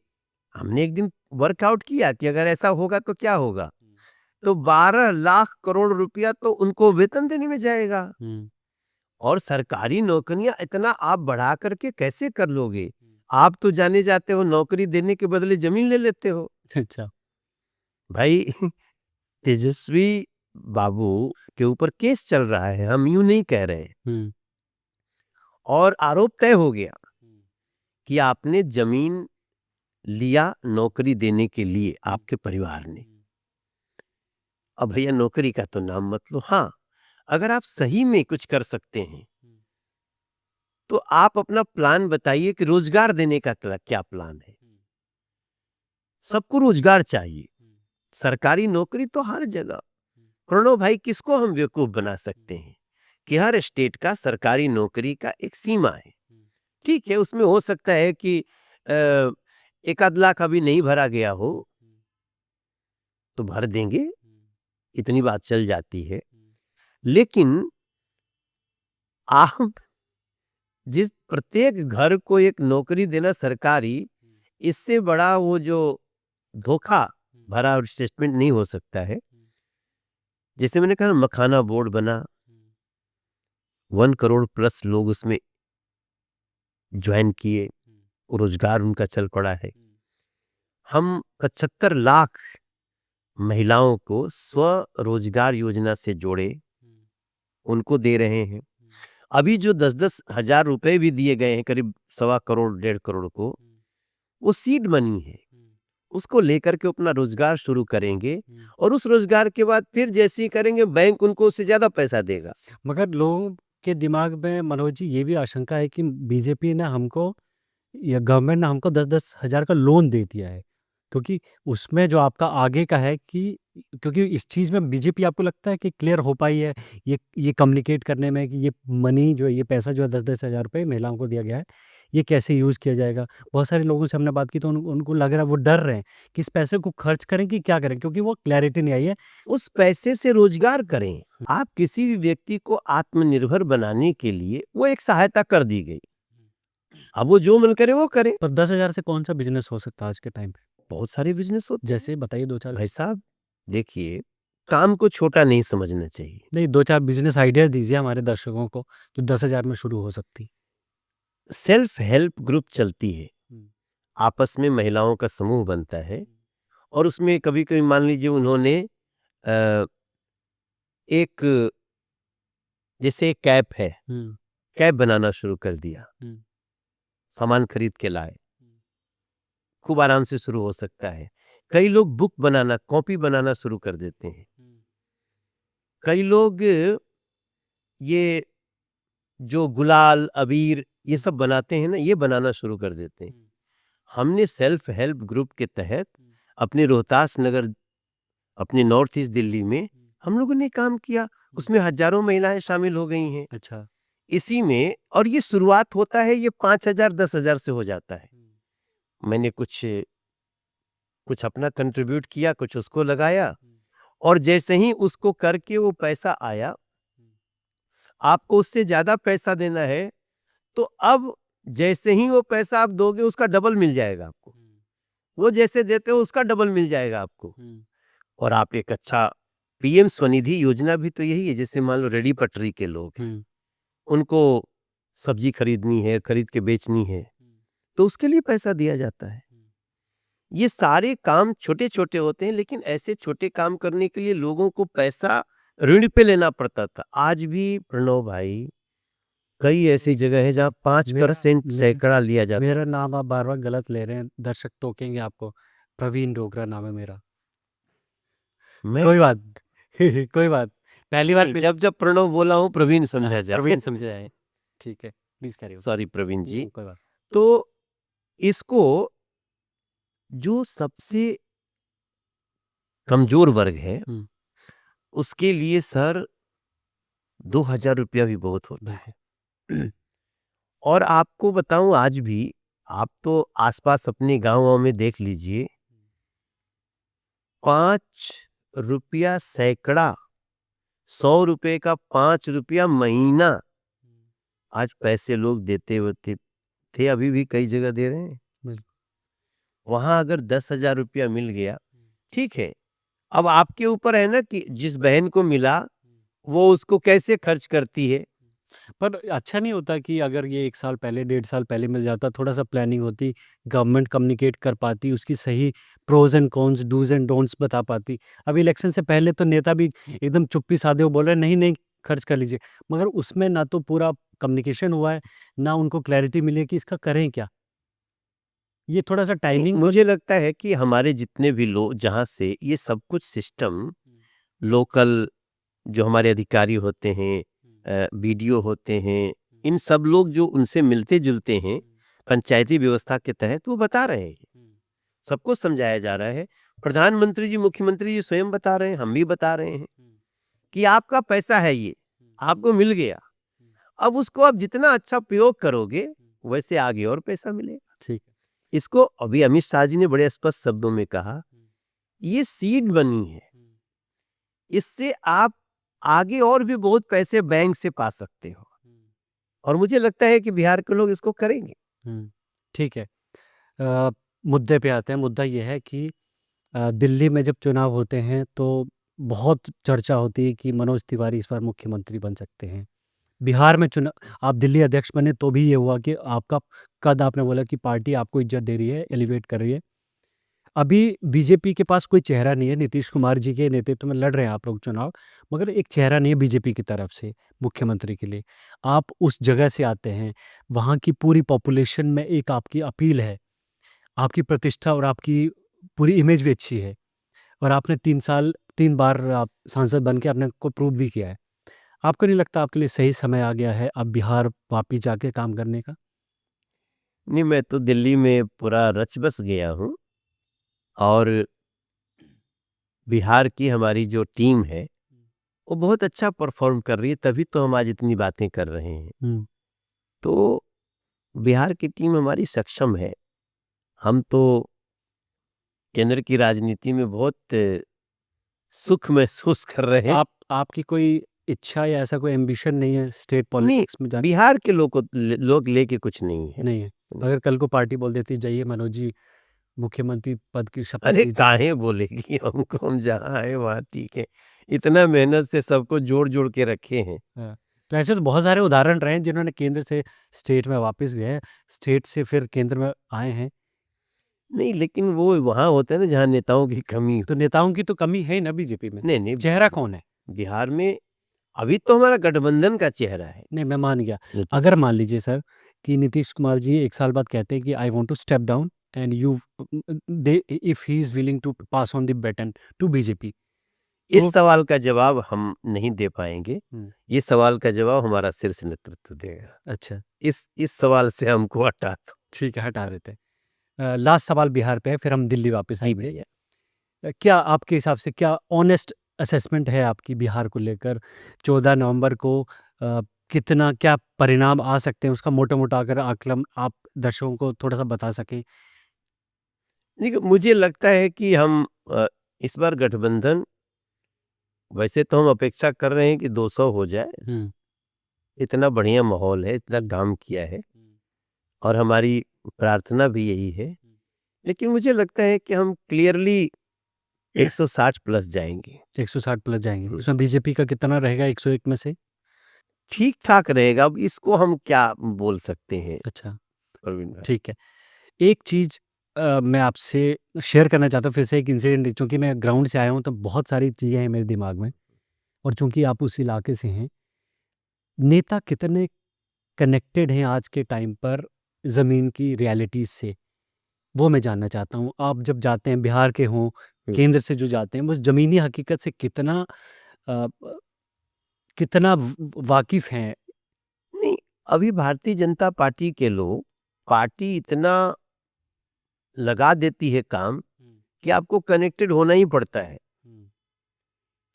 हमने एक दिन वर्कआउट किया कि अगर ऐसा होगा तो क्या होगा? हुँ, तो 12 लाख करोड़ रुपया तो उनको वेतन देने में जाएगा। हुँ, और सरकारी नौकरियां इतना आप बढ़ा करके कैसे कर लोगे? हुँ। आप तो जाने जाते हो नौकरी देने के बदले जमीन ले लेते हो। अच्छा। भाई तेजस्वी बाबू के ऊपर केस चल रहा है, हम यूं नहीं कह रहे हैं। हुँ, और आरोप तय हो गया हुँ, कि आपने जमीन लिया नौकरी देने के लिए हुँ, आपके परिवार ने। हुँ, अब भैया नौकरी का तो नाम मत लो। हाँ, अगर आप सही में कुछ कर सकते हैं हुँ, तो आप अपना प्लान बताइए कि रोजगार देने का क्या प्लान है। हुँ, सबको रोजगार चाहिए, हुँ, सरकारी नौकरी तो हर जगह। हुँ, प्रणव भाई किसको हम बेवकूफ बना सकते हुँ, हैं कि हर स्टेट का सरकारी नौकरी का एक सीमा है। हुँ, ठीक है, उसमें हो सकता है कि अ, एक आध लाख अभी नहीं भरा गया हो, हुँ, तो भर देंगे, हुँ, इतनी बात चल जाती है। हुँ, लेकिन आप जिस प्रत्येक घर को एक नौकरी देना सरकारी, हुँ, इससे बड़ा वो जो धोखा हुँ, भरा स्टेटमेंट नहीं हो सकता है। हुँ, जैसे मैंने कहा मखाना बोर्ड बना, हुँ, 1 करोड़ प्लस लोग उसमें ज्वाइन किए, हुँ, रोजगार उनका चल पड़ा है। हुँ, हम 75 लाख महिलाओं को स्वरोजगार योजना से जोड़े, हुँ, उनको दे रहे हैं। हुँ, अभी जो 10-10 हजार रुपए भी दिए गए हैं करीब 1.25 करोड़ 1.5 करोड़ को, हुँ, वो सीड मनी है। हुँ, उसको लेकर के अपना रोजगार शुरू करेंगे हुँ। और उस रोजगार के बाद फिर जैसे ही करेंगे बैंक उनको उससे ज्यादा पैसा देगा। मगर लोगों के दिमाग में मनोज जी ये भी आशंका है कि बीजेपी ने हमको या गवर्नमेंट ने हमको 10-10 हज़ार का लोन दे दिया है, क्योंकि उसमें जो आपका आगे का है कि क्योंकि इस चीज़ में बीजेपी आपको लगता है कि क्लियर हो पाई है ये कम्युनिकेट करने में कि ये मनी जो है, ये पैसा जो है 10-10 हज़ार रुपए महिलाओं को दिया गया है, ये कैसे यूज़ किया जाएगा? बहुत सारे लोगों से हमने बात की तो उनको लग रहा है, वो डर रहे हैं कि इस पैसे को खर्च करें कि क्या करें? क्योंकि वो क्लैरिटी नहीं आई है। उस पैसे से रोजगार करें। आप किसी भी व्यक्ति को आत्मनिर्भर बनाने के लिए वो एक सहायता कर दी गई। अब वो जो मन करे वो करे। पर 10,000 से कौन-सा बिज़नेस हो सकता है आज के टाइम पे? बहुत सारे बिज़नेस होते हैं। जैसे बताइए 2-4 भाई साहब, देखिए, काम को छोटा नहीं समझना चाहिए। नहीं 2-4 बिज़नेस आइडिया दीजिए हमारे दर्शकों को, जो 10,000 में शुरू हो सकती। सेल्फ हेल्प ग्रुप चलती है। हुँ। आपस में महिलाओं का समूह बनता है और उसमें कभी-कभी मान लीजिए उन्होंने अ, एक जैसे एक कैप है, हुँ, कैप बनाना शुरू कर दिया। हुँ, सामान खरीद के लाए। हुँ, खूब आराम से शुरू हो सकता है। कई लोग बुक बनाना, कॉपी बनाना शुरू कर देते हैं। हुँ, कई लोग ये जो गुलाल, अबीर ये सब बनाते हैं ना, ये बनाना शुरू कर देते हैं। हुँ, हमने सेल्फ हेल्प ग्रुप के तहत हुँ, अपने रोहतास नगर, अपने नॉर्थ ईस्ट दिल्ली में हुँ, हम लोगों ने काम किया। उसमें हज़ारों महिलाएँ शामिल हो गई हैं। अच्छा। इसी में और ये शुरुआत होता है, ये 5,000 10,000 से हो जाता है। हुँ, मैंने कुछ कुछ अपना कंट्रीब्यूट किया, कुछ उसको लगाया हुँ, और जैसे ही उसको करके वो पैसा आया, हुँ, आपको उससे ज़्यादा पैसा देना है, तो अब जैसे ही वो पैसा आप दोगे उसका डबल मिल जाएगा आपको। हुँ, वो जैसे देते हो उसका डबल मिल जाएगा आपको। हुँ, और आप एक अच्छा पीएम स्वनिधि योजना भी तो यही है, जैसे मान लो रेडी पटरी के लोग हैं, हुँ, उनको सब्जी खरीदनी है, खरीद के बेचनी है, हुँ, तो उसके लिए पैसा दिया जाता है। हुँ, ये सारे काम छोटे-छोटे होते हैं, लेकिन ऐसे छोटे काम करने के लिए लोगों को पैसा ऋण पे लेना पड़ता था। आज भी प्रणव भाई, कई ऐसी जगह है जहाँ मेरा 5% मे सैकड़ा लिया जाता मेरा है। नाम आप बार-बार गलत ले रहे हैं, दर्शक टोकेंगे आपको। प्रवीण डोगरा नाम है मेरा। मैं कोई बात कोई बात। पहली बार नहीं, जब प्रणव बोला हूँ प्रवीण समझा जाए। प्रवीण समझे जाए। ठीक है, please carry on. Sorry Praveen ji. कोई बात। तो इसको जो सबसे कमज़ोर वर्ग है, हुँ, उसके लिए सर ₹2,000 भी बहुत होता बिल्कुल। है। और आपको बताऊँ, आज भी आप तो आस-पास अपने गाँव-वाँव में देख लीजिए, ₹5 सैकड़ा, ₹100 का ₹5 महीना, हुँ, आज पैसे लोग देते होते थे, अभी भी कई जगह दे रहे हैं। बिल्कुल। वहाँ अगर ₹10,000 मिल गया, हुँ, ठीक है। अब आपके ऊपर है ना कि जिस बहन को मिला, हुँ, वो उसको कैसे खर्च करती है। हुँ। पर अच्छा नहीं होता कि अगर ये 1 साल पहले, 1.5 साल पहले मिल जाता, थोड़ा-सा प्लानिंग होती, गवर्नमेंट कम्युनिकेट कर पाती, उसकी सही pros and cons, dos and don'ts बता पाती। अभी इलेक्शन से पहले तो नेता भी एकदम चुप्पी-साधे वो बोल रहे हैं, नहीं, नहीं, खर्च कर लीजिए। मगर उसमें ना तो पूरा कम्युनिकेशन हुआ है, ना उनको क्लैरिटी मिली है कि इसका करें क्या? ये थोड़ा-सा नहीं, टाइमिंग को मुझे लगता है कि हमारे जितने भी लोग, जहाँ से ये सब कुछ सिस्टम हुँ, लोकल जो हमारे अधिकारी होते हैं, हुँ, बीडीओ होते हैं, हुँ, इन सब लोग जो उनसे मिलते-जुलते हैं, हुँ, पंचायती व्यवस्था के तहत वो बता रहे हैं। हुँ, सबको समझाया जा रहा है। प्रधानमंत्री जी, मुख्यमंत्री जी स्वयं बता रहे हैं, हम भी बता रहे हैं हुँ, कि आपका पैसा है ये, हुँ, आपको मिल गया। हुँ, अब उसको आप जितना अच्छा उपयोग करोगे, हुँ। वैसे आगे और पैसा मिलेगा। ठीक है। इसको अभी अमित शाह जी ने बड़े स्पष्ट शब्दों में कहा, हुँ, ये सीड बनी है। हुँ, इससे आप आगे और भी बहुत पैसे बैंक से पा सकते हो। हुँ, और मुझे लगता है कि बिहार के लोग इसको करेंगे। हुँ। ठीक है। अ, मुद्दे पे आते हैं। मुद्दा ये है कि दिल्ली में जब चुनाव होते हैं तो बहुत चर्चा होती है कि मनोज तिवारी इस बार मुख्यमंत्री बन सकते हैं। बिहार में चुना आप दिल्ली अध्यक्ष बने तो भी ये हुआ कि आपका कद आपने बोला कि पार्टी आपको इज़्ज़त दे रही है, एलिवेट कर रही है। अभी बीजेपी के पास कोई चेहरा नहीं है, नीतीश कुमार जी के नेतृत्व में लड़ रहे हैं आप लोग चुनाव, मगर एक चेहरा नहीं है बीजेपी की तरफ से मुख्यमंत्री के लिए। आप उस जगह से आते हैं, वहाँ की पूरी पॉपुलेशन में एक आपकी अपील है, आपकी प्रतिष्ठा और आपकी पूरी इमेज भी अच्छी है और आपने 3 साल 3 बार आप सांसद बन के अपने को प्रूव भी किया है। आपको नहीं लगता आपके लिए सही समय आ गया है अब बिहार वापिस जाके काम करने का? नहीं, मैं तो दिल्ली में पूरा रच बस गया हूँ और बिहार की हमारी जो टीम है वो बहुत अच्छा परफॉर्म कर रही है, तभी तो हम आज इतनी बातें कर रहे हैं। तो बिहार की टीम हमारी सक्षम है। हम तो केंद्र की राजनीति में बहुत सुख महसूस कर रहे हैं। आपकी कोई इच्छा या ऐसा कोई एम्बिशन नहीं है स्टेट नहीं, पॉलिटिक्स में जाने? बिहार के लोग लेके कुछ नहीं है। नहीं है। अगर कल को पार्टी बोल देती जाइए मनोज जी मुख्यमंत्री पद की शपथ अरे लीजिए। काहे बोलेगी हमको, हम जहाँ आए वहाँ ठीक है। इतना मेहनत से सबको जोड़ जोड़ के रखे हैं। हाँ, तो ऐसे तो बहुत सारे उदाहरण रहे हैं जिन्होंने केंद्र से स्टेट में वापस गए हैं, स्टेट से फिर केंद्र में आए हैं। नहीं, लेकिन वो वहाँ होता है ना जहाँ नेताओं की कमी हो। तो नेताओं की तो कमी है ही ना बीजेपी में। नहीं नहीं, चेहरा कौन है? बिहार में अभी तो हमारा गठबंधन का चेहरा है। नहीं, मैं मान गया। नीतीश। अगर मान लीजिए सर कि नीतीश कुमार जी 1 साल बाद कहते हैं कि I want to step down and you they if he is willing to pass on the baton to BJP. इस तो सवाल का जवाब हम नहीं दे पाएंगे। ये सवाल का जवाब हमारा शीर्ष नेतृत्व देगा। अच्छा, इस सवाल से हमको हटा दो। ठीक है, हटा देते हैं। लास्ट सवाल बिहार पे है, फिर हम दिल्ली वापस जी आएंगे। भैया। क्या आपके हिसाब से क्या ऑनेस्ट असेसमेंट है आपकी बिहार को लेकर? 14 नवंबर को कितना क्या परिणाम आ सकते हैं उसका मोटा-मोटा अगर आकलन आप दर्शकों को थोड़ा-सा बता सकें? देखिए, मुझे लगता है कि हम इस बार गठबंधन, वैसे तो हम अपेक्षा कर रहे हैं कि 200 हो जाए। हुँ। इतना बढ़िया माहौल है, इतना काम किया है और हमारी प्रार्थना भी यही है। लेकिन मुझे लगता है कि हम क्लियरली 160 प्लस जाएंगे। 160 प्लस जाएँगे। इसमें बीजेपी का कितना रहेगा 101 में से? ठीक ठाक रहेगा। अब इसको हम क्या बोल सकते हैं अच्छा, प्रवीण भाई। ठीक है। एक चीज़ मैं आपसे शेयर करना चाहता हूँ फिर से एक इंसिडेंट, चूँकि मैं ग्राउंड से आया हूँ तो बहुत सारी चीज़ें हैं मेरे दिमाग में और चूँकि आप उस इलाके से हैं, नेता कितने कनेक्टेड हैं आज के टाइम पर ज़मीन की रियलिटीज़ से, वो मैं जानना चाहता हूँ। आप जब जाते हैं बिहार के हों, केंद्र से जो जाते हैं, वो ज़मीनी हकीकत से कितना कितना वाकिफ़ हैं? नहीं, अभी भारतीय जनता पार्टी के लोग, पार्टी इतना लगा देती है काम कि आपको कनेक्टेड होना ही पड़ता है।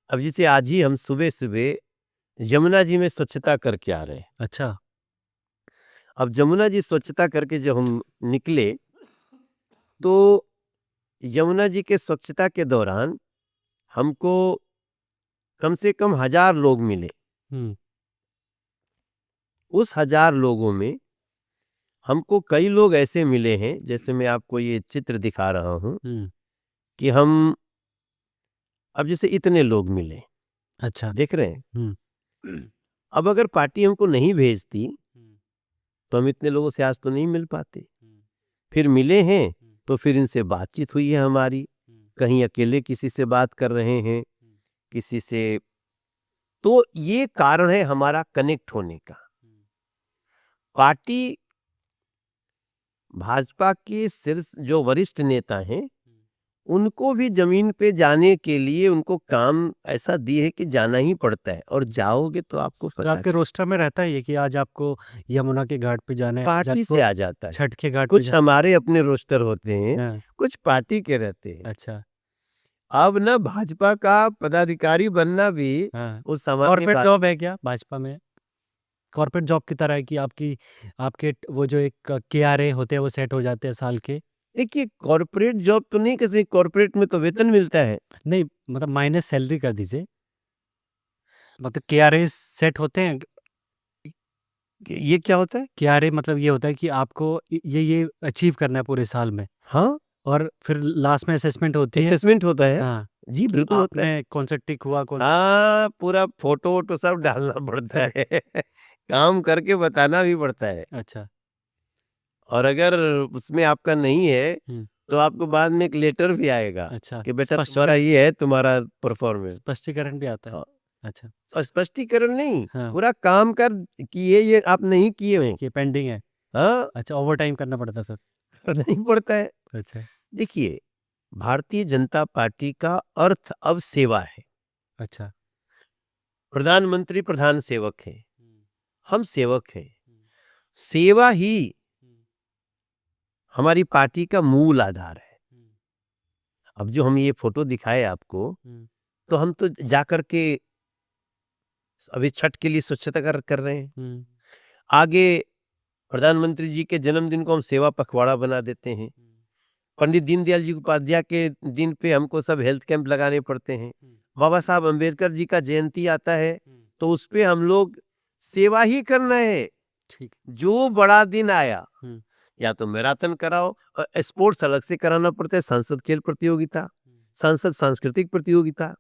अब जैसे आज ही हम सुबह-सुबह यमुना जी में स्वच्छता करके आ रहे हैं। अच्छा, अब यमुना जी स्वच्छता करके जब हम निकले, तो यमुना जी के स्वच्छता के दौरान हमको कम से कम 1000 लोग मिले। हुँ, उस 1000 लोगों में हमको कई लोग ऐसे मिले हैं, जैसे मैं आपको ये चित्र दिखा रहा हूँ हुँ, कि हम अब जैसे इतने लोग मिले, अच्छा, देख रहे हैं? हुँ, अब अगर पार्टी हमको नहीं भेजती, हुँ, तो हम इतने लोगों से आज तो नहीं मिल पाते। हुँ, फिर मिले हैं, हुँ, तो फिर इनसे बातचीत हुई है हमारी। हुँ, कहीं अकेले किसी से बात कर रहे हैं, किसी से, तो ये कारण है हमारा कनेक्ट होने का। पार्टी भाजपा के शीर्ष जो वरिष्ठ नेता हैं, उनको भी जमीन पे जाने के लिए उनको काम ऐसा दिए है कि जाना ही पड़ता है और जाओगे तो आपको तो पता आपके रोस्टर में रहता है ये कि आज आपको यमुना के घाट पे जाना है, आज पार्टी आपको से आ जाता है। छठ के घाट पे कुछ हमारे अपने रोस्टर होते हैं, हाँ, कुछ पार्टी के रहते हैं। अच्छा, अब ना भाजपा का पदाधिकारी बनना भी हाँ। उस सामान्य कॉर्पोरेट बात। जॉब है क्या भाजपा में? कॉर्पोरेट जॉब की तरह है कि आपकी आपके वो जो एक केआरए होते हैं वो सेट हो जाते हैं साल के? देखिए, कॉर्पोरेट जॉब तो नहीं, किसी कॉर्पोरेट में तो वेतन मिलता है। नहीं, मतलब माइनस सैलरी कर दीजिए। मतलब केआरए सेट होते हैं? कि ये क्या होता है? केआरए मतलब ये होता है कि आपको ये अचीव करना है पूरे साल में हाँ, और फिर लास्ट में असेसमेंट होती है। असेसमेंट होता है। हाँ, जी, कि बिल्कुल होता है। आपने कौन सा टिक हुआ कौन हाँ, पूरा फ़ोटो-वोटो सब डालना पड़ता है। काम करके बताना भी पड़ता है अच्छा, और अगर उसमें आपका नहीं है, हुँ, तो आपको बाद में एक लेटर भी आएगा अच्छा, कि बेटा तुम्हारा ये है तुम्हारा परफ़ॉर्मेंस। स्पष्टीकरण भी आता है? हाँ, अच्छा, और स्पष्टीकरण नहीं, हाँ, पूरा काम कर कि ये आप नहीं किए हो। कि पेंडिंग है। हाँ, अच्छा, ओवरटाइम करना पड़ता था। नहीं पड़ता है। अच्छा, देखिए, भारतीय जनता पार्टी का अर्थ अब सेवा है। अच्छा। प्रधानमंत्री प्रधान सेवक हैं, हुँ, हम सेवक हैं। हुँ, सेवा ही हुँ, हमारी पार्टी का मूल आधार है। अब जो हम ये फोटो दिखाए आपको, तो हम तो जाकर के अभी छठ के लिए स्वच्छता कर रहे हैं। आगे प्रधानमंत्री जी के जन्मदिन को हम सेवा पखवाड़ा बना देते हैं। पंडित दीनदयाल जी उपाध्याय के दिन पे हमको सब हेल्थ कैंप लगाने पड़ते हैं। बाबा साहब अम्बेडकर जी का जयंती आता है, तो उस पे हम लोग सेवा ही करना है। ठीक। जो बड़ा दिन आया, या तो मैराथन कराओ, स्पोर्ट्स अलग से कराना पड़ता है, संसद खेल प्रतियोगिता, संसद सांस्कृतिक प्रतियोगिता।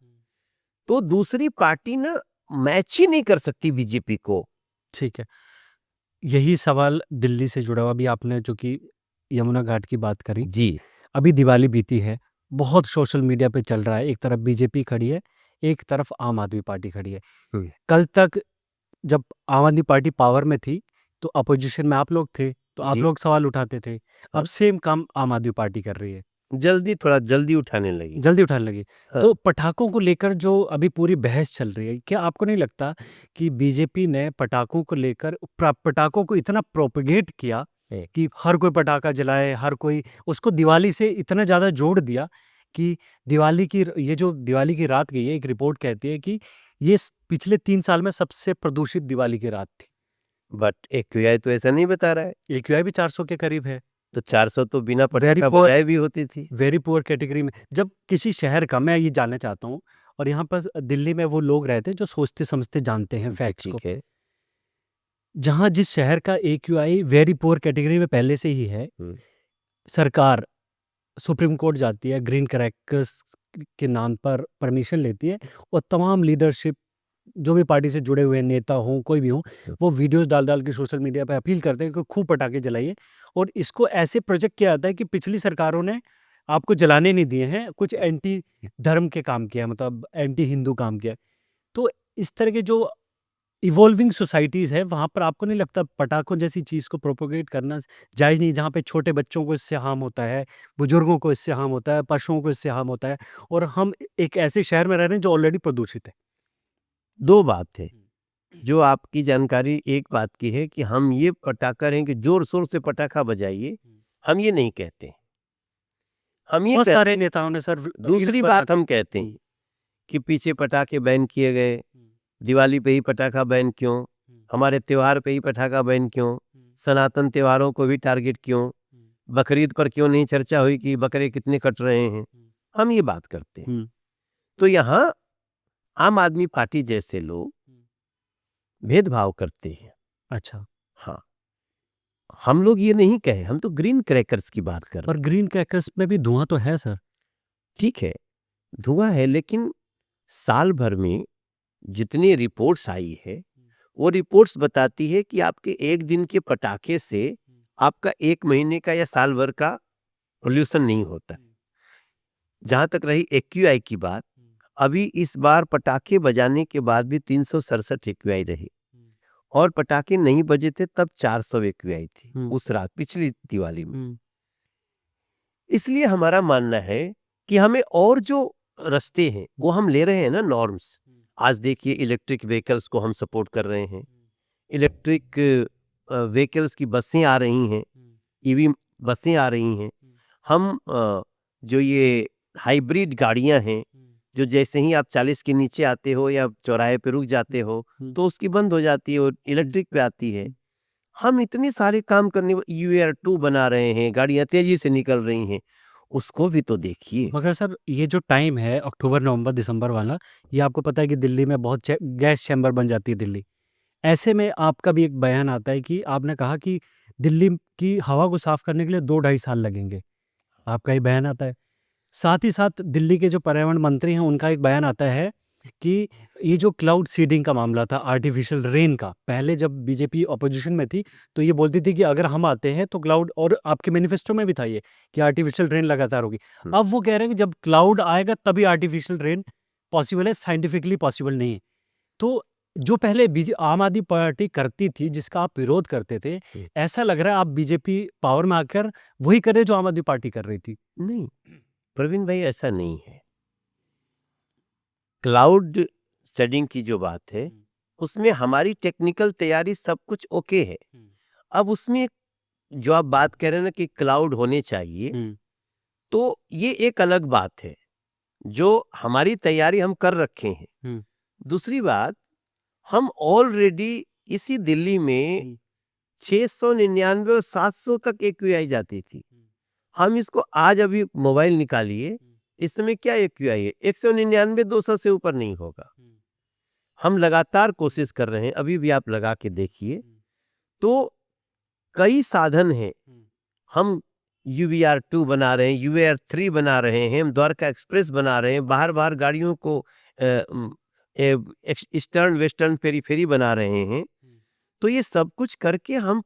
तो दूसरी पार्टी ना मैच ही नहीं कर सकती बीजेपी को। ठीक है। यही सवाल दिल्ली से जुड़ा हुआ, अभी आपने जो कि यमुना घाट की बात करी। जी, अभी दिवाली बीती है, बहुत सोशल मीडिया पे चल रहा है, एक तरफ बीजेपी खड़ी है, एक तरफ आम आदमी पार्टी खड़ी है। कल तक जब आम आदमी पार्टी पावर में थी, तो अपोजिशन में आप लोग थे, तो आप जी। लोग सवाल उठाते थे। अब हाँ। सेम काम आम आदमी पार्टी कर रही है, थोड़ा जल्दी उठाने लगी। जल्दी उठाने लगी। हाँ। तो पटाखों को लेकर जो अभी पूरी बहस चल रही है, क्या आपको नहीं लगता कि बीजेपी ने पटाखों को लेकर पटाखों को इतना प्रोपेगेट किया है। कि हर कोई पटाखा जलाए, हर कोई उसको दिवाली से इतना ज़्यादा जोड़ दिया कि ये जो दिवाली की रात गई है, एक रिपोर्ट कहती है कि ये पिछले 3 साल में सबसे प्रदूषित दिवाली की रात थी। बट एक्यूआई तो ऐसा नहीं बता रहा है। AQI भी 400 के करीब है। तो 400 तो बिना वेरी पटाखा पुअर, बजाए भी होती थी। वेरी पुअर कैटेगरी में। जब किसी शहर का, मैं ये जानना चाहता हूँ, और यहाँ पर दिल्ली में वो लोग रहते हैं जो सोचते समझते जानते हैं फैक्ट्स को, ठीक है। जहाँ जिस शहर का AQI वेरी पुअर कैटेगरी में पहले से ही है, सरकार सुप्रीम कोर्ट जाती है, ग्रीन क्रैकर्स के नाम पर परमिशन लेती है, और तमाम लीडरशिप जो भी पार्टी से जुड़े हुए नेता हों, कोई भी हों, वो वीडियोस डाल डाल के सोशल मीडिया पे अपील करते हैं कि खूब पटाखे जलाइए, और इसको ऐसे प्रोजेक्ट किया जाता है कि पिछली सरकारों ने आपको जलाने नहीं दिए हैं, कुछ एंटी धर्म के काम किया, मतलब एंटी हिंदू काम किया। तो इस तरह के जो इवॉल्विंग सोसाइटीज़ है, वहाँ पर आपको नहीं लगता पटाखों जैसी चीज़ को प्रोपेगेट करना जायज़ नहीं, जहाँ पे छोटे बच्चों को इससे हार्म होता है, बुजुर्गों को इससे हार्म होता है, पशुओं को इससे हार्म होता है, और हम एक ऐसे शहर में रह रहे हैं जो ऑलरेडी प्रदूषित है। 2 बात है। जो आपकी जानकारी एक बात की है कि हम ये पटाखा हैं कि ज़ोर-शोर से पटाखा बजाइए, हम ये नहीं कहते। हम ये बहुत कहते सारे नेताओं ने सर दूसरी बात हम कहते हैं कि पीछे पटाखे बैन किए गए, दिवाली पे ही पटाखा बैन क्यों? हमारे त्योहार पे ही पटाखा बैन क्यों? सनातन त्योहारों को भी टारगेट क्यों? बकरीद पर क्यों नहीं चर्चा हुई कि बकरे कितने कट रहे हैं? हम ये बात करते हैं। तो यहाँ आम आदमी पार्टी जैसे लोग भेदभाव करते हैं। अच्छा, हाँ, हम लोग ये नहीं कहे, हम तो ग्रीन क्रैकर्स की बात कर रहे पर हैं। ग्रीन क्रैकर्स में भी धुआं तो है सर। ठीक है, धुआं है, लेकिन साल भर में जितनी रिपोर्ट्स आई है, वो रिपोर्ट्स बताती है कि आपके एक दिन के पटाखे से आपका 1 महीने का या साल भर का पॉल्यूशन नहीं होता। जहाँ तक रही एक्यूआई की बात, अभी इस बार पटाखे बजाने के बाद भी 367 एक्यूआई रही, और पटाखे नहीं बजे थे तब 400 एक्यूआई थी उस रात, पिछली दिवाली में। इसलिए हमारा मानना है कि हमें और जो रास्ते हैं वो हम ले रहे हैं ना, नॉर्म्स। आज देखिए इलेक्ट्रिक व्हीकल्स को हम सपोर्ट कर रहे हैं, इलेक्ट्रिक व्हीकल्स की बसें आ रही हैं, ईवी बसें आ रही हैं। हम जो ये हाइब्रिड गाड़ियां हैं, जो जैसे ही आप 40 के नीचे आते हो या चौराहे पे रुक जाते हो तो उसकी बंद हो जाती है और इलेक्ट्रिक पे आती है। हम इतने सारे काम करने, UR2 बना रहे हैं, गाड़ियां तेजी से निकल रही हैं, उसको भी तो देखिए। मगर सर ये जो टाइम है अक्टूबर, नवंबर, दिसंबर वाला, ये आपको पता है कि दिल्ली में बहुत गैस चैम्बर बन जाती है दिल्ली। ऐसे में आपका भी एक बयान आता है कि आपने कहा कि दिल्ली की हवा को साफ करने के लिए 2 ढाई साल लगेंगे, आपका ये बयान आता है। साथ ही साथ दिल्ली के जो पर्यावरण मंत्री हैं, उनका एक बयान आता है कि ये जो क्लाउड सीडिंग का मामला था, आर्टिफिशियल रेन का, पहले जब बीजेपी ऑपोजिशन में थी, तो ये बोलती थी कि अगर हम आते हैं तो क्लाउड, और आपके मैनिफेस्टो में भी था ये कि आर्टिफिशियल रेन लगातार होगी। अब वो कह रहे हैं कि जब क्लाउड आएगा तभी आर्टिफिशियल रेन पॉसिबल है, साइंटिफिकली पॉसिबल नहीं है। तो जो पहले आम आदमी पार्टी करती थी, जिसका आप विरोध करते थे, ऐसा लग रहा है आप बीजेपी पावर में आकर वही कर रहे जो आम आदमी पार्टी कर रही थी। नहीं प्रवीण भाई, ऐसा नहीं है। क्लाउड सेडिंग की जो बात है, उसमें हमारी टेक्निकल तैयारी सब कुछ ओके है। अब उसमें जो आप बात कह रहे हैं ना कि क्लाउड होने चाहिए, तो ये एक अलग बात है जो हमारी तैयारी हम कर रखे हैं। दूसरी बात, हम ऑलरेडी इसी दिल्ली में 699 और 700 तक एक्यूआई जाती थी। हम इसको आज अभी मोबाइल निकालिए, इस समय क्या एक्यूआई है? 199 200 से ऊपर नहीं होगा। हम लगातार कोशिश कर रहे हैं, अभी भी आप लगा के देखिए। तो कई साधन हैं, हम UVR2 बना रहे हैं, UVR3 बना रहे हैं, हम द्वारका एक्सप्रेस बना रहे हैं, बाहर बाहर गाड़ियों को ईस्टर्न वेस्टर्न पेरीफेरी बना रहे हैं। तो ये सब कुछ करके हम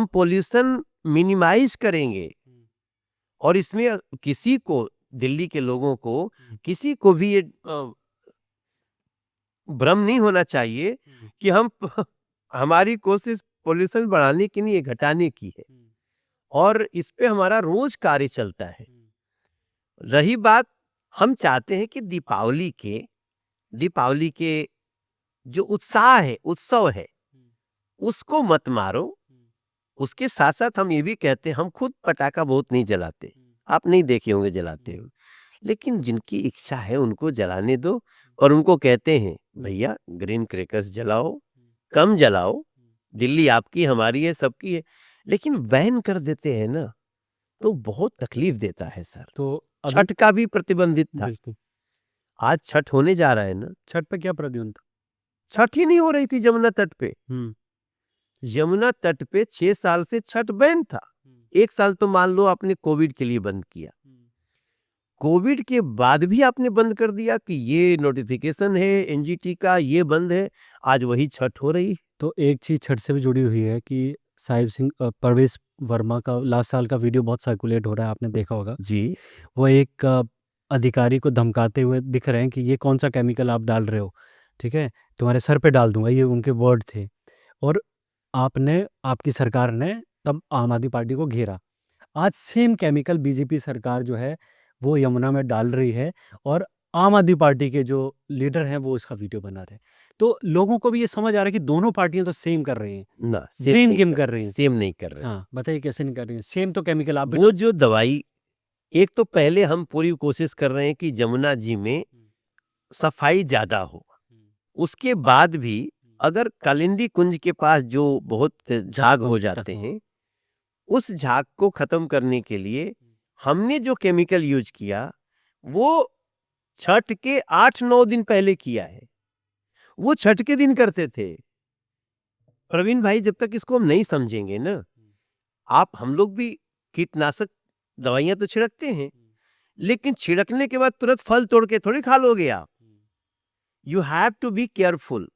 पोल्यूशन मिनिमाइज करेंगे। और इसमें किसी को, दिल्ली के लोगों को, किसी को भी ये भ्रम नहीं होना चाहिए कि हमारी कोशिश पोल्यूशन बढ़ाने की नहीं है, घटाने की है। और इस पे हमारा रोज कार्य चलता है। रही बात, हम चाहते हैं कि दीपावली के जो उत्साह है, उत्सव है, उसको मत मारो। उसके साथ साथ हम ये भी कहते हैं, हम खुद पटाखा बहुत नहीं जलाते, आप नहीं देखे होंगे जलाते हुए, लेकिन जिनकी इच्छा है उनको जलाने दो। और उनको कहते हैं, भैया ग्रीन क्रैकर्स जलाओ, कम जलाओ, दिल्ली आपकी, हमारी है, सबकी है। लेकिन बैन कर देते हैं ना, तो बहुत तकलीफ देता है सर। तो छठ का भी प्रतिबंधित था, बिल्कुल। आज छठ होने जा रहा है ना। छठ पे क्या प्रतिबंध था? छठ ही नहीं हो रही थी जमुना तट पे। यमुना तट पे 6 साल से छठ बैन था। 1 साल तो मान लो आपने कोविड के लिए बंद किया, कोविड के बाद भी आपने बंद कर दिया कि ये नोटिफिकेशन है एनजीटी का, ये बंद है, आज वही छठ हो रही। तो एक चीज़ छठ से भी जुड़ी हुई है कि साहिब सिंह परवेश वर्मा का लास्ट साल का वीडियो बहुत सर्कुलेट हो रहा है, आपने देखा होगा जी। वो एक अधिकारी को धमकाते हुए दिख रहे हैं कि ये कौन सा केमिकल आप डाल रहे हो, ठीक है, तुम्हारे सर पे डाल दूंगा, ये उनके वर्ड थे। और आपकी सरकार ने तब आम आदमी पार्टी को घेरा। आज सेम केमिकल बीजेपी सरकार जो है वो यमुना में डाल रही है और आम आदमी पार्टी के जो लीडर हैं वो इसका वीडियो बना रहे हैं। तो लोगों को भी ये समझ आ रहा है कि दोनों पार्टियां तो सेम कर रही हैं ना, सेम गेम कर रही हैं। सेम नहीं कर रहे। हाँ, बताइए कैसे नहीं कर रही हैं? सेम तो केमिकल आप वो जो दवाई, एक तो पहले हम पूरी कोशिश कर रहे हैं कि जमुना जी में सफाई ज्यादा हो। उसके बाद भी अगर कालिंदी कुंज के पास जो बहुत झाग हो जाते हैं, उस झाग को खत्म करने के लिए हमने जो केमिकल यूज किया वो छठ के 8-9 दिन पहले किया है। वो छठ के दिन करते थे। प्रवीण भाई, जब तक इसको हम नहीं समझेंगे ना, हम लोग भी कीटनाशक दवाइयां तो छिड़कते हैं, लेकिन छिड़कने के बाद तुरंत फल तोड़ के थोड़ी खा लोगे आप। You have to be careful.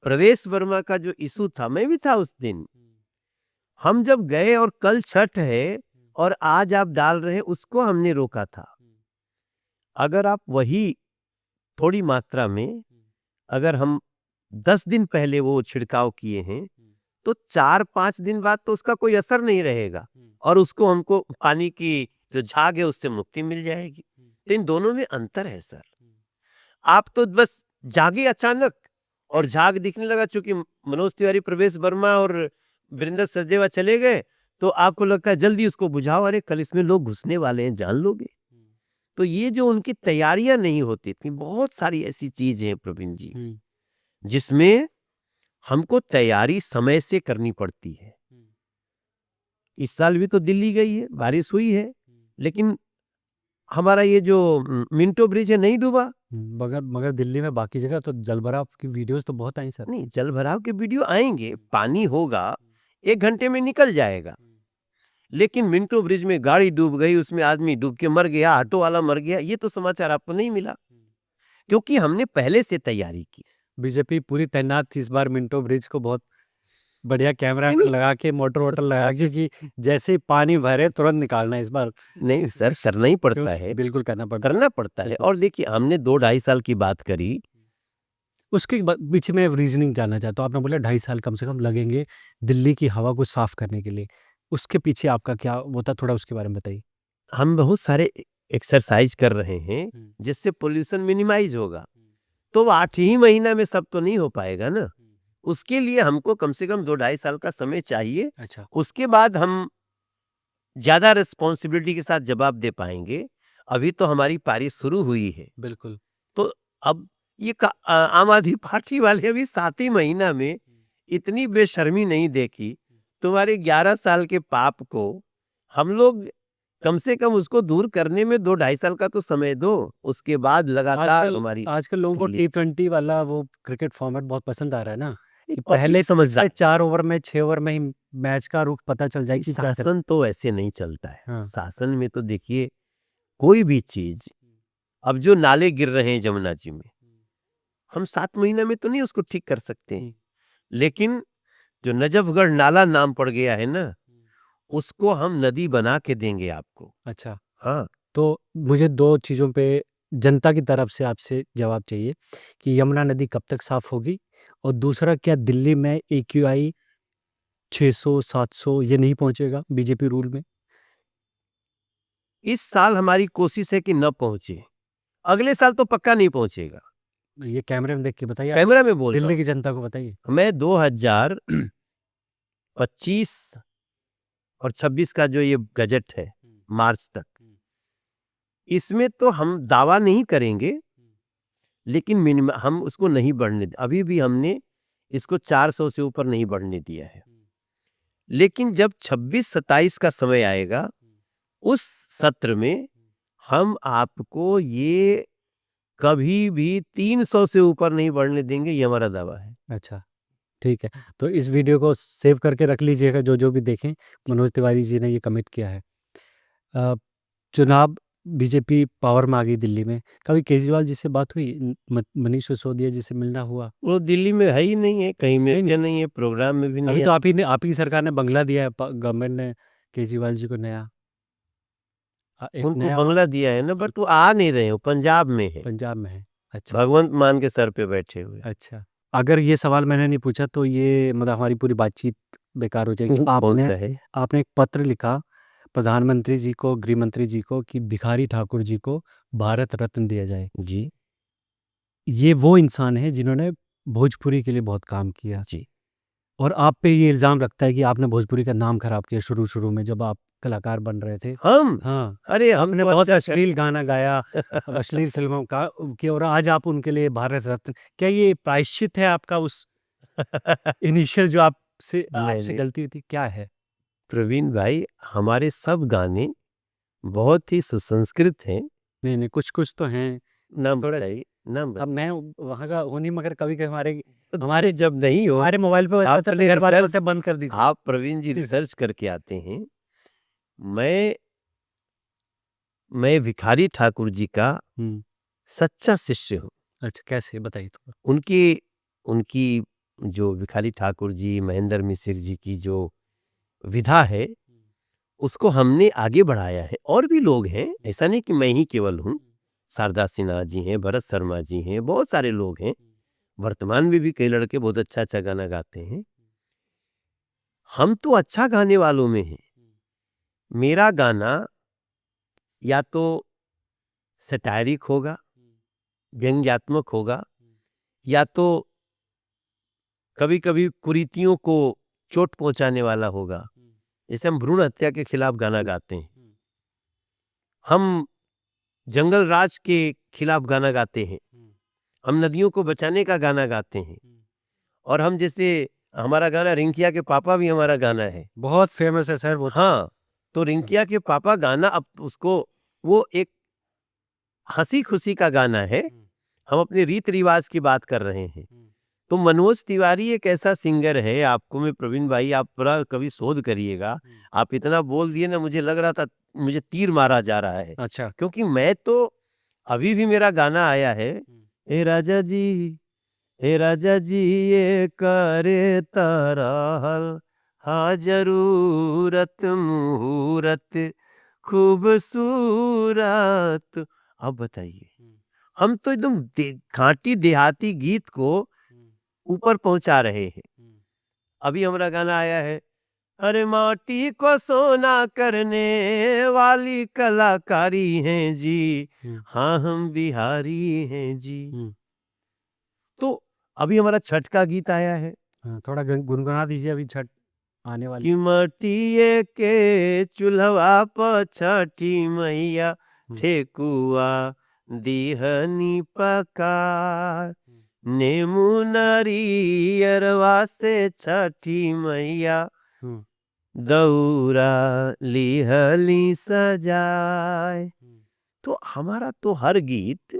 Pravesh Verma का जो इशू था, मैं भी था उस दिन, हम जब गए और कल छठ है और आज आप डाल रहे हैं, उसको हमने रोका था। अगर आप वही थोड़ी मात्रा में, अगर हम 10 दिन पहले वो छिड़काव किए हैं, तो 4-5 दिन बाद तो उसका कोई असर नहीं रहेगा और उसको हमको पानी की जो झाग है उससे मुक्ति मिल जाएगी। तो इन दोनों में अंतर है सर। आप तो बस जागे अचानक और झाग दिखने लगा, चूंकि मनोज तिवारी, प्रवेश वर्मा और वीरेंद्र सचदेवा चले गए, तो आपको लगता है जल्दी उसको बुझाओ, अरे कल इसमें लोग घुसने वाले हैं, जान लोगे। तो ये जो उनकी तैयारियां नहीं होती थी, बहुत सारी ऐसी चीजें हैं प्रवीण जी, जिसमें हमको तैयारी समय से करनी पड़ती है। इस साल भी तो दिल्ली गई है, बारिश हुई है, लेकिन हमारा ये जो मिंटो ब्रिज है नहीं डूबा। मगर दिल्ली में बाकी जगह तो जलभराव की वीडियोस तो बहुत आई सर। नहीं, जलभराव के वीडियो आएंगे, पानी होगा, 1 घंटे में निकल जाएगा। लेकिन मिंटो ब्रिज में गाड़ी डूब गई, उसमें आदमी डूब के मर गया, ऑटो वाला मर गया, ये तो समाचार आपको नहीं मिला, क्योंकि हमने पहले से तैयारी की। बीजेपी पूरी तैनात थी इस बार मिंटो ब्रिज को बहुत बढ़िया कैमरा लगा के, मोटर वोटर लगा के कि जैसे ही पानी भरे तुरंत निकालना इस बार। नहीं सर, करना ही पड़ता है, बिल्कुल करना पड़ता है। और देखिए, हमने 2-2.5 साल की बात करी, उसके पीछे मैं रीजनिंग जानना चाहता हूँ। आपने बोला 2.5 साल कम से कम लगेंगे दिल्ली की हवा को साफ करने के लिए, उसके पीछे आपका क्या होता, थोड़ा उसके बारे में बताइए। हम बहुत सारे एक्सरसाइज कर रहे हैं जिससे पोल्यूशन मिनिमाइज होगा। तो 8 ही महीना में सब तो नहीं हो पाएगा ना, उसके लिए हमको कम से कम 2-2.5 साल का समय चाहिए। अच्छा। उसके बाद हम ज़्यादा रिस्पॉन्सिबिलिटी के साथ जवाब दे पाएँगे। अभी तो हमारी पारी शुरू हुई है। बिल्कुल। तो अब ये आम आदमी पार्टी वाले अभी 7 महीना में इतनी बेशर्मी नहीं देखी। तुम्हारे 11 साल के पाप को हम लोग कम से कम उसको दूर करने में 2-2.5 साल का तो समय दो। उसके बाद लगातार आजकल हमारी आजकल लोगों को T20 वाला वो क्रिकेट फॉर्मेट बहुत पसंद आ रहा है ना, कि पब्लिक पहले समझदार 4 ओवर में 6 ओवर में ही मैच का रुख पता चल जाए कि क्या कर शासन तो ऐसे नहीं चलता है। हाँ। शासन में तो देखिए कोई भी चीज़ अब जो नाले गिर रहे हैं जमुना जी में, हम 7 महीने में तो नहीं उसको ठीक कर सकते हैं। लेकिन जो नजफगढ़ नाला नाम पड़ गया है ना, उसको हम नदी बना के देंगे आपको। अच्छा, हाँ, तो मुझे 2 चीज़ों पे जनता की तरफ से आपसे जवाब चाहिए कि यमुना नदी कब तक साफ़ होगी? और दूसरा, क्या दिल्ली में एक्यूआई 600-700 ये नहीं पहुँचेगा बीजेपी रूल में? इस साल हमारी कोशिश है कि न पहुँचे। अगले साल तो पक्का नहीं पहुँचेगा। ये कैमरे में देख के बताइए आप, कैमरा में बोल रहा दिल्ली हूँ। की जनता को बताइए। मैं 2025 और 26 का जो ये बजट है, मार्च तक, इसमें तो हम दावा नहीं करेंगे, लेकिन मिनिमम हम उसको नहीं बढ़ने अभी भी हमने इसको 400 से ऊपर नहीं बढ़ने दिया है। लेकिन जब 26-27 का समय आएगा, उस सत्र में हम आपको ये कभी भी 300 से ऊपर नहीं बढ़ने देंगे, ये हमारा दावा है। अच्छा, ठीक है। तो इस वीडियो को सेव करके रख लीजिएगा, जो भी देखें। मनोज तिवारी जी ने ये कमिट किया है। चुनाव बीजेपी पावर में आ गई दिल्ली में। कभी केजरीवाल जी से बात हुई? मनीष सिसोदिया जी से मिलना हुआ? वो दिल्ली में है ही नहीं है, कहीं में नहीं है, प्रोग्राम में भी नहीं अभी है। तो आप ही की सरकार ने बंगला दिया है, गवर्नमेंट ने केजरीवाल जी को नया एक उनको नया बंगला दिया है ना, बट वो आ नहीं रहे, वो पंजाब में है। पंजाब में है। अच्छा, भगवंत मान के सर पे बैठे हुए। अच्छा। अगर ये सवाल मैंने नहीं पूछा तो ये मतलब हमारी पूरी बातचीत बेकार हो जाएगी। कौन सा है? आपने एक पत्र लिखा प्रधानमंत्री जी को, गृह मंत्री जी को, कि भिखारी ठाकुर जी को भारत रत्न दिया जाए। जी, ये वो इंसान है जिन्होंने भोजपुरी के लिए बहुत काम किया, जी। और आप पे ये इल्ज़ाम रखता है कि आपने भोजपुरी का नाम खराब किया शुरू-शुरू में जब आप कलाकार बन रहे थे। हम? हाँ, अरे हम आपने तो बहुत अच्छा अश्लील गाना गाया, अश्लील फ़िल्मों का कि, और आज आप उनके लिए भारत रत्न। क्या ये प्रायश्चित है आपका उस इनिशियल जो आपसे नहीं, आपसे नहीं। गलती हुई थी, क्या है? प्रवीण भाई, हमारे सब गाने बहुत ही सुसंस्कृत हैं। नहीं, नहीं, कुछ-कुछ तो हैं। नाम थोड़ा बताइए, नाम अब बताइए। मैं वहाँ का हूँ नहीं, मगर कभी-कभी हमारे तो हमारे जब नहीं हो, हमारे मोबाइल पे बजता था तो आपने घर वाले रिसर्च बोलते हैं बंद कर दीजिए। आप प्रवीण जी रिसर्च करके आते हैं। मैं मैं भिखारी ठाकुर जी का हुँ, सच्चा शिष्य हूँ। अच्छा, कैसे बताइए थोड़ा? उनकी उनकी जो भिखारी ठाकुर जी, महेंद्र मिश्र जी की जो विधा है, उसको हमने आगे बढ़ाया है। और भी लोग हैं, ऐसा नहीं कि मैं ही केवल हूँ। शारदा सिन्हा जी हैं, भरत शर्मा जी हैं, बहुत सारे लोग हैं। वर्तमान में भी कई लड़के बहुत अच्छा-अच्छा गाना गाते हैं। हम तो अच्छा गाने वालों में हैं। मेरा गाना या तो सैटारिक होगा, व्यंग्यात्मक होगा, या तो कभी-कभी कुरीतियों को चोट पहुँचाने वाला होगा। जैसे हम भ्रूण हत्या के खिलाफ गाना गाते हैं। हम जंगल राज के खिलाफ गाना गाते हैं। हम नदियों को बचाने का गाना गाते हैं। और हम जैसे हमारा गाना रिंकिया के पापा भी हमारा गाना है। बहुत फेमस है सर वो तो। हाँ, तो रिंकिया के पापा गाना अब उसको वो एक हँसी-खुशी का गाना है। हम अपने रीत-रिवाज की बात कर रहे हैं। तो मनोज तिवारी एक ऐसा सिंगर है, आपको मैं प्रवीण भाई आप पूरा कभी शोध करिएगा। आप इतना बोल दिए ना, मुझे लग रहा था मुझे तीर मारा जा रहा है। अच्छा। क्योंकि मैं तो अभी भी मेरा गाना आया है, ए राजा जी, हे राजा जी ये करे ताराहल, हाँ जरूरत मुहूर्त खूबसूरत। अब बताइए, हम तो एकदम घाटी देहाती गीत को ऊपर पहुंचा रहे हैं। अभी हमारा गाना आया है, अरे माटी को सोना करने वाली कलाकारी हैं जी, हाँ हम बिहारी हैं जी। तो अभी हमारा छठ का गीत आया है, हाँ, थोड़ा गुनगुना दीजिए, अभी छठ आने वाली। कि मटिए के चूल्हा पर छठी मैया हम्म, ठेकुआ दिहनी पका, हम्म, नेमू नरियरवा से छठी मैया हम्म, दौरा लिहली सजाए। हम्म। तो हमारा तो हर गीत,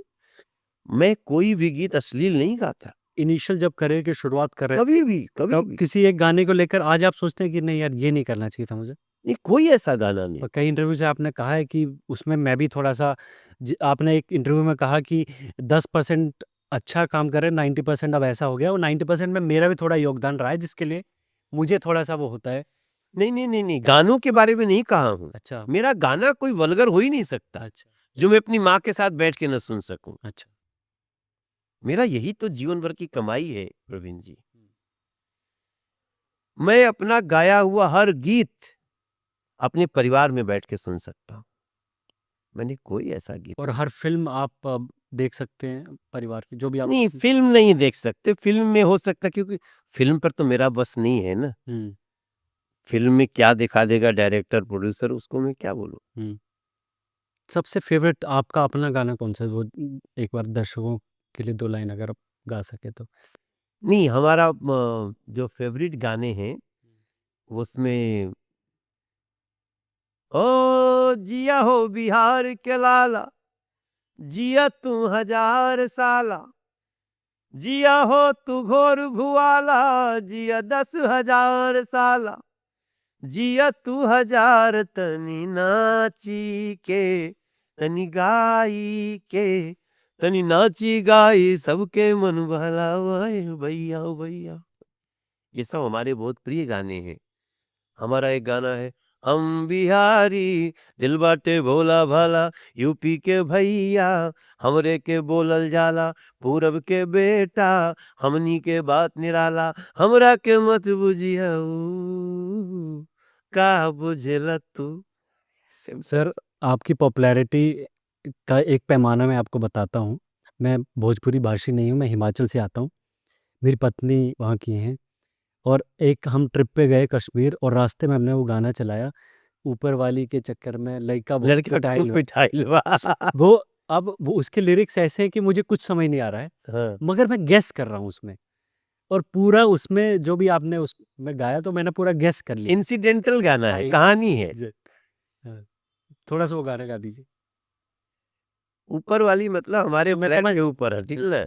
मैं कोई भी गीत अश्लील नहीं गाता, इनिशियल जब करियर की शुरुआत कर रहे थे, कभी तब भी किसी एक गाने को लेकर आज आप सोचते हैं कि नहीं यार, ये नहीं करना चाहिए था मुझे? नहीं, कोई ऐसा गाना नहीं। और कई इंटरव्यू से आपने कहा है कि उसमें मैं भी थोड़ा-सा आपने एक इंटरव्यू में कहा कि 10% अच्छा काम कर रहे हैं, 90% अब ऐसा हो गया, और 90% में मेरा भी थोड़ा योगदान रहा है, जिसके लिए मुझे थोड़ा-सा वो होता है। नहीं, नहीं, नहीं, नहीं, गानों के बारे में नहीं कहा हूँ। अच्छा, मेरा गाना कोई वल्गर हो ही नहीं सकता, अच्छा, जो मैं अपनी माँ के साथ बैठ के ना सुन सकूँ। अच्छा। मेरा यही तो जीवन भर की कमाई है प्रवीण जी। मैं अपना गाया हुआ हर गीत अपने परिवार में बैठ के सुन सकता हूँ। मैंने कोई ऐसा गीत और हर फ़िल्म आप देख सकते हैं परिवार की, जो भी आप नहीं, फ़िल्म नहीं देख सकते, फ़िल्म में हो सकता, क्योंकि फ़िल्म पर तो मेरा बस नहीं है ना। हुँ, फ़िल्म में क्या दिखा देगा डायरेक्टर, प्रोड्यूसर, उसको मैं क्या बोलूँ? हुँ। सबसे फ़ेवरेट आपका अपना गाना कौन-सा है? वो एक बार दर्शकों के लिए 2 लाइन अगर आप गा सकें तो? नहीं, हमारा जो फ़ेवरेट गाने हैं, उसमें ओ जिया हो बिहार के लाला, जिया तू हजार साला, जिया हो तू घोर भुआला, जिया 10,000 साला, जिया तू हजार तनी नाची के, तनी गाई के, तनी नाची गाई सबके मन बहलावाए भैया ओ भैया। ये सब हमारे बहुत प्रिय गाने हैं। हमारा एक गाना है, हम बिहारी दिल बाटे भोला भाला, यूपी के भैया हमरे के बोलल जाला, पूरब के बेटा हमनी के बात निराला, हमरा के मत बुझिया का बुझेला तू। सिंपल सर, सा। आपकी पॉपुलैरिटी का एक पैमाना मैं आपको बताता हूँ। मैं भोजपुरी भाषी नहीं हूँ, मैं हिमाचल से आता हूँ। मेरी पत्नी वहाँ की हैं, और एक हम ट्रिप पे गए कश्मीर, और रास्ते में हमने वो गाना चलाया, ऊपर वाली के चक्कर में लइका बहुत लड़का खूब पिटाइल बा। पिटाइल बा। वो अब वो उसके लिरिक्स ऐसे हैं कि मुझे कुछ समझ नहीं आ रहा है, हाँ, मगर मैं गेस कर रहा हूँ उसमें, और पूरा उसमें जो भी आपने उसमें गाया, तो मैंने पूरा गेस कर लिया। इंसिडेंटल गाना हाँ, है, एक कहानी है। ज हाँ, थोड़ा-सा वो गाना गा दीजिए। ऊपर वाली मतलब हमारे मैं फ्लैट समझ के ऊपर है, ठीक ना?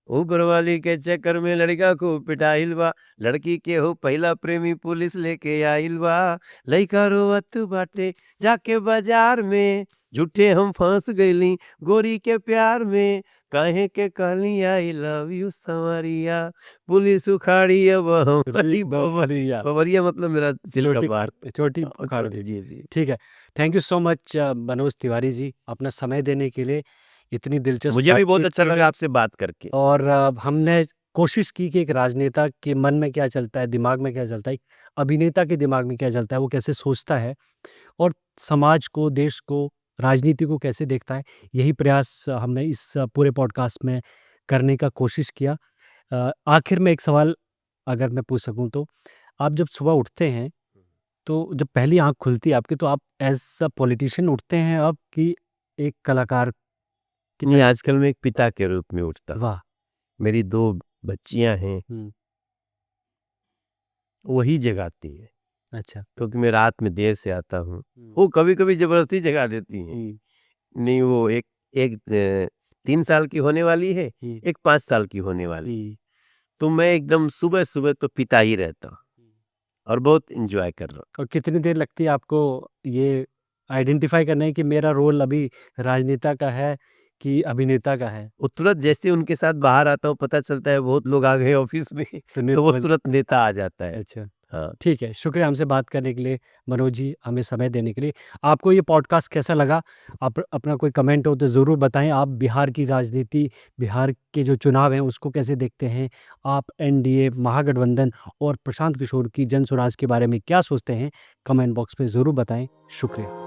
ऊपर वाली के चक्कर में लड़का को पिटाइल बा, लड़की के हो पहला प्रेमी पुलिस लेके आइल बा, लइका रोवत बाटे जाके बाजार में, झूठे हम फंस गइली गोरी के प्यार में, काहे के कहली I love you Sanwariya, police उखाड़ी अब हमारी बबरिया, बबरिया मतलब मेरा दिल का चोटी बात। चोटी उखाड़ दी। जी, जी। ठीक है। Thank you so much Manoj Tiwari ji, अपना समय देने के लिए, इतनी दिलचस्प मुझे भी बहुत बातचीत अच्छा के लगा लिए। आपसे बात करके। और हमने कोशिश की कि एक राजनेता के मन में क्या चलता है, दिमाग में क्या चलता है, एक अभिनेता के दिमाग में क्या चलता है, वो कैसे सोचता है, और समाज को, देश को, राजनीति को कैसे देखता है, यही प्रयास हमने इस पूरे पॉडकास्ट में करने का कोशिश किया। आखिर में एक सवाल अगर मैं पूछ सकूँ तो, आप जब सुबह उठते हैं, तो जब पहली आँख खुलती है आपकी, तो आप एज़ अ पॉलिटिशियन उठते हैं अब, कि एक कलाकार की नहीं, तरह? आजकल मैं एक पिता के रूप में उठता हूँ। वाह! मेरी 2 बच्चियाँ हैं, हुँ, वही जगाती हैं, अच्छा। क्योंकि मैं रात में देर से आता हूँ। हुँ, वो कभी-कभी ज़बरदस्ती जगा देती हैं। हुँ, नहीं, वो एक एक 3 साल की होने वाली है, हुँ, एक 5 साल की होने वाली है। हुँ, तो मैं एकदम सुबह-सुबह तो पिता ही रहता हूँ हुँ। और बहुत एन्जॉय कर रहा हूँ। और कितनी देर लगती है आपको ये आइडेंटिफ़ाई करने कि मेरा रोल अभी राजनेता का है कि अभिनेता का है? वो तुरंत जैसे उनके साथ बाहर आता हूँ, पता चलता है बहुत लोग आ गए ऑफ़िस में, तो तो वो समझ। तुरंत नेता आ जाता है। अच्छा। हाँ। ठीक है, शुक्रिया हमसे बात करने के लिए, मनोज जी, हमें समय देने के लिए। आपको ये पॉडकास्ट कैसा लगा? आप अपना कोई कमेंट हो तो ज़रूर बताएँ। आप बिहार की राजनीति, बिहार के जो चुनाव हैं, उसको कैसे देखते हैं? आप एनडीए, महागठबंधन और प्रशांत किशोर की जन स्वराज के बारे में क्या सोचते हैं? कमेंट बॉक्स में ज़रूर बताएँ। शुक्रिया।